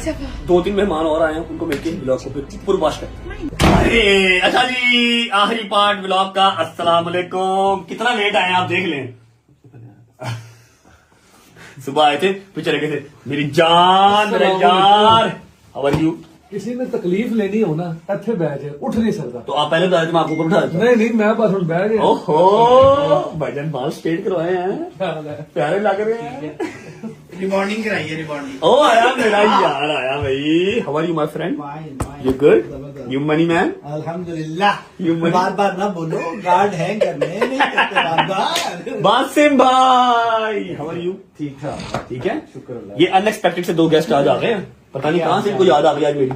2-3 मेहमान और आए हैं, उनको मिलके ब्लॉग को फिर पूर्वाश करते हैं। अरे अच्छा जी, आखिरी पार्ट ब्लॉग का। अस्सलाम वालेकुम। कितना लेट आए आप देख लें, सुबह आए थे फिर चले गए थे। मेरी जान, मेरे यार, हाउ आर यू? किसी ने तकलीफ लेनी हो ना, इत्थे बैठ जाए, उठ नहीं सकता। तो आप पहले बताए थे, मैं आपको ऊपर बिठा देता। नहीं मैं बस उठ बैठ गया। ओहो, भाईजान बाल स्ट्रेट करवाए हैं, प्यारे लग रहे हैं। रिबॉन्डिंग कराइए, रिबॉन्डिंग। ओ आया मेरा यार, आया भाई। How are you my friend? You good? You money man? अल्हम्दुलिल्लाह। You money? बार ना बोलो, गार्ड है घर में, नहीं करते बार। बासिम भाई, हाउ आर यू? ठीक ठाक, ठीक है, शुक्र अल्लाह। ये अनएक्सपेक्टेड से 2 गेस्ट आज आ गए हैं, पता नहीं कहाँ से इनको याद आ गई आज मेरी।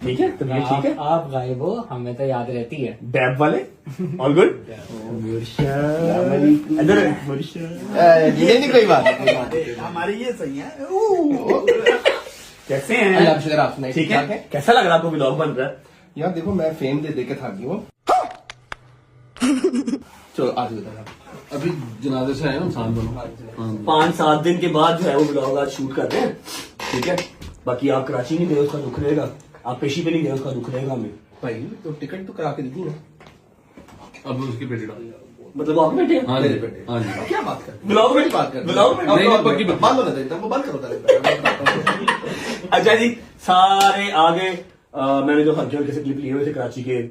ठीक है, तो ठीक है, आप गायब हो, हमें तो याद रहती है। डैब वाले, ऑल गुड। इधर ये नहीं कोई बात, हमारी ये सही है। कैसे हैं? अल्लाह का शुक्र, आप सुनाइए। ठीक है, कैसा लग रहा है आपको ब्लॉग बन रहा है? यार देखो, मैं फेम दे के थक गया हूँ। चलो आज बता, अभी जनाजे से आए ना इंसान दोनों, 5-7 दिन के बाद जो है वो ब्लॉग आज शूट कर रहे हैं, ठीक है। बाकी आप कराची नहीं गए, उसका दुख रहेगा, आप पेशी पे नहीं गए, उसका दुख रहेगा हमें। भाई तो टिकट तो करा के दी ना, अब उसकी बेटी डाल, मतलब आप बैठे हैं? हाँ जी बेटे, हाँ जी। क्या बात कर, ब्लॉग में बात कर, ब्लॉग में बंद होना चाहिए, बंद करो। अच्छा जी, सारे आगे मैंने जो हल्के हल्के से क्लिप लिए हुए थे कराची के,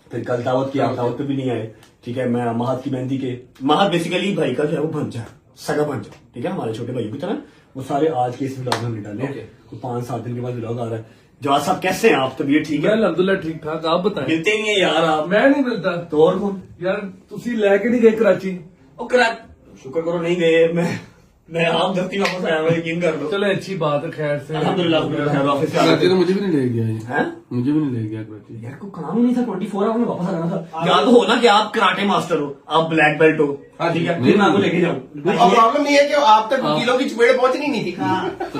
फिर कल दावत किया, दावत पे भी नहीं आए, ठीक है। मैं महत की मेहंदी के, महत बेसिकली भाई का जो है वो भंजा, सगा भंजा, ठीक है, हमारे छोटे भाई की तरह, वो सारे आज के इस ब्लॉग में डाले हैं। तो 5-7 दिन के बाद ब्लॉग आ रहा है। जवाब साहब कैसे हैं आप? तबीयत ठीक है? अल्हम्दुलिल्लाह ठीक ठाक, आप बताएं। मिलते नहीं है यार आप? मैं नहीं मिलता तो और कौन? यार तुसी लेके नहीं गए कराची? शुक्र करो नहीं गए, मैं आप धरती वापस आया, मैं यकीन कर लो। चलो अच्छी बात है, खैर से। अल्हम्दुलिल्लाह ऑफिस से आ कराची तो मुझे भी नहीं ले गया ये। हैं? मुझे भी नहीं ले गया कराची। यार को काम ही नहीं था, 24 आवर में वापस आना था। या तो हो ना कि आप कराटे मास्टर हो, आप ब्लैक बेल्ट हो, ठीक है, फिर मैं आपको लेके जाऊँ। प्रॉब्लम नहीं है कि आप तक किलो की चपेट पहुंचनी नहीं थी। तो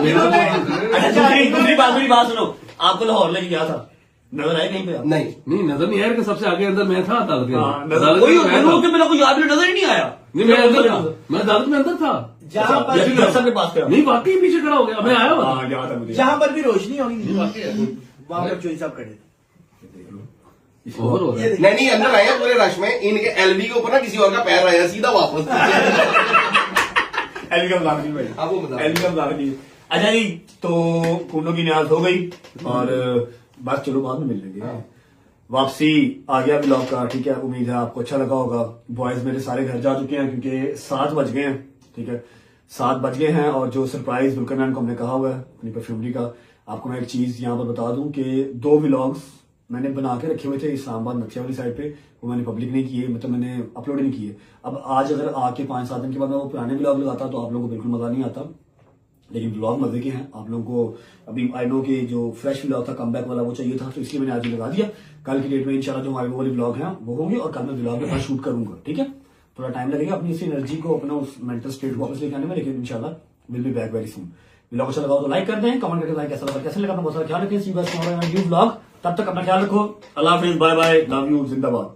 दूसरी बात सुनो, आपको लाहौर लेके गया था, नजर आए कहीं पे आप? नहीं नजर नहीं आया कि सबसे आगे अंदर मैं था अदालत में। मेरे को याद नजर ही नहीं आया। नहीं मैं अंदर था, मैं अदालत में अंदर था, जहाँ पर के पास नहीं वाकई पीछे खड़ा हो गया, मैं आया हुआ था। जहाँ पर भी रोशनी होगी वहाँ पर चोरी साहब खड़े थे। और हो रहा है। नहीं अंदर आया पूरे रश में, इनके एलबी के ऊपर ना किसी और का पैर आया, सीधा वापस। एलबी का मजाक नहीं भाई, आप वो मजाक, एलबी का मजाक नहीं। अच्छा जी, तो फोटो की न्याज हो गई और बस चलो बाद में मिल लेंगे। वापसी आ गया ब्लॉग का, ठीक है। उम्मीद है आपको अच्छा लगा होगा। बॉयज मेरे सारे घर जा चुके हैं क्योंकि 7 बज गए हैं, ठीक है, 7 बज गए हैं। और जो सरप्राइज दुल्करनैन को हमने कहा हुआ है अपनी परफ्यूमरी का, आपको मैं एक चीज यहाँ पर बता दूं कि 2 व्लॉग्स मैंने बना के रखे हुए थे इस्लामाबाद नक्शा वाली साइड पे, वो मैंने पब्लिक नहीं किए, मतलब मैंने अपलोड नहीं किए। अब आज अगर आके 5-7 दिन के बाद मैं वो पुराने व्लॉग लगाता तो आप लोगों को बिल्कुल मजा नहीं आता, लेकिन व्लॉग मजे के हैं। आप लोगों को अभी आई नो कि जो फ्रेश व्लॉग था, कमबैक वाला, वो चाहिए था, तो इसलिए मैंने आज ही लगा दिया। कल की डेट में इंशाल्लाह जो हमारे वो वाले व्लॉग हैं वो होंगे और कल मैं व्लॉग के साथ शूट करूंगा, ठीक है। थोड़ा टाइम लगेगा अपनी इस एनर्जी को, अपना उस मेंटल स्टेट को वापस लेके आने में, लेकिन इंशाल्लाह will be back very soon. Vlog अच्छा लगा तो लाइक कर दें, कमेंट करके लाइक कैसा लगा, बहुत सारा ख्याल रखें। सी बस न्यू व्लॉग, तब तक अपना ख्याल रखो। अल्लाह हाफिज, बाय बाय, लव यू, जिंदाबाद।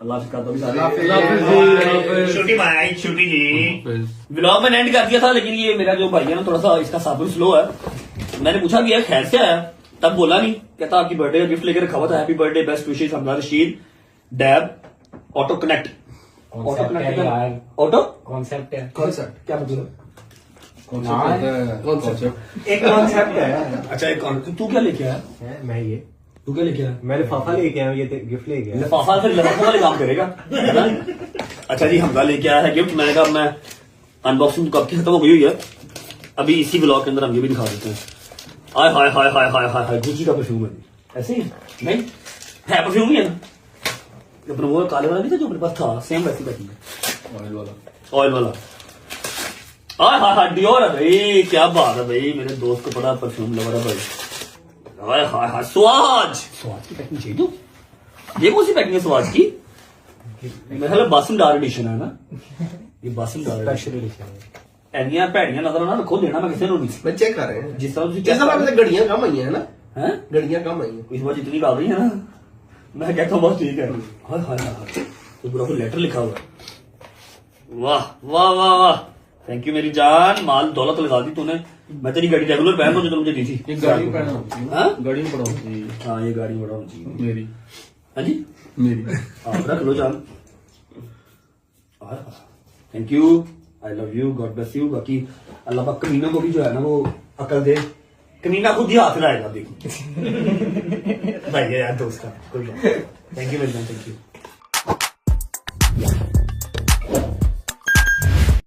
अल्लाह हाफिज करता भी सारे। छोटी भाई, छोटी जी, व्लॉग में एंड कर दिया था, लेकिन ये मेरा जो भाई है ना, थोड़ा सा इसका साबुन स्लो है। मैंने पूछा कि यार खैर से आया, तब बोला नहीं, कहता आपकी बर्थडे का गिफ्ट लेकर रखा हुआ था, happy birthday, best wishes, Hamza Rashid, dab, auto connect. Auto connect, auto concept है, कॉन्सेप्ट क्या मतलब? एक कॉन्सेप्ट है। अच्छा एक तू क्या लेके आया? मैं ये तू क्या लेके आया? मैं लिफाफा लेके आया हूँ, ये गिफ्ट लेके आया। लिफाफा फिर लिफाफा वाले काम करेगा है ना? अच्छा जी हमजा लेके आया है गिफ्ट। मैंने कहा मैं अनबॉक्सिंग कब की खत्म हो गई हुई है, अभी इसी ब्लॉग के अंदर हम ये भी दिखा देते हैं। हाय हाय हाय हाय हाय हाय हाय गुची का परफ्यूम है। ऐसे ही नहीं है, परफ्यूम ही है ना अपना वो काले वाला नहीं था जो अपने पास था, सेम वैसी पैकिंग है, ऑयल वाला। हाय हाय हाय डियोर है भाई, क्या बात है भाई, मेरे दोस्त को बड़ा परफ्यूम लगा भाई। हाय हाय हाय स्वाज की पैकिंग चाहिए तो ये कौन सी पैकिंग है स्वाज की? मेरे ख्याल बासमदार एडिशन है ना ये, बासमदार स्पेशल एडिशन है। ਐਨੀਆਂ ਭੈੜੀਆਂ ਨਜ਼ਰ ਨਾ ਰੱਖੋ, ਦੇਣਾ ਮੈਂ ਕਿਸੇ ਨੂੰ ਨਹੀਂ। मैं चेक कर रहे हैं जिस तरह ਤੁਸੀਂ जिस तरह में घड़ियां कम आई है ना, हैं घड़ियां कम आई है। इस बार जितनी डाल रही है ना मैं कहता हूँ बस ठीक है। हाय हाय हाय तो पूरा कोई लेटर लिखा हुआ है। वाह वाह वाह वाह थैंक यू मेरी जान, माल दौलत लगा दी तूने। मैं तेरी गाड़ी रेगुलर पहन जो तुम मुझे दी थी। ये गाड़ी पहना होती है, हाँ? गाड़ी में पड़ा होती है। हाँ ये गाड़ी बड़ा होनी चाहिए मेरी हाँ जी मेरी हाँ रख लो जान। Thank you, I love you, God bless you. बाकी अल्लाह पाक कमीनों को भी जो है ना वो अकल दे, कमीना खुद ही हाथ लाएगा देखो भाई यार दोस्त का। Thank you very much, thank you.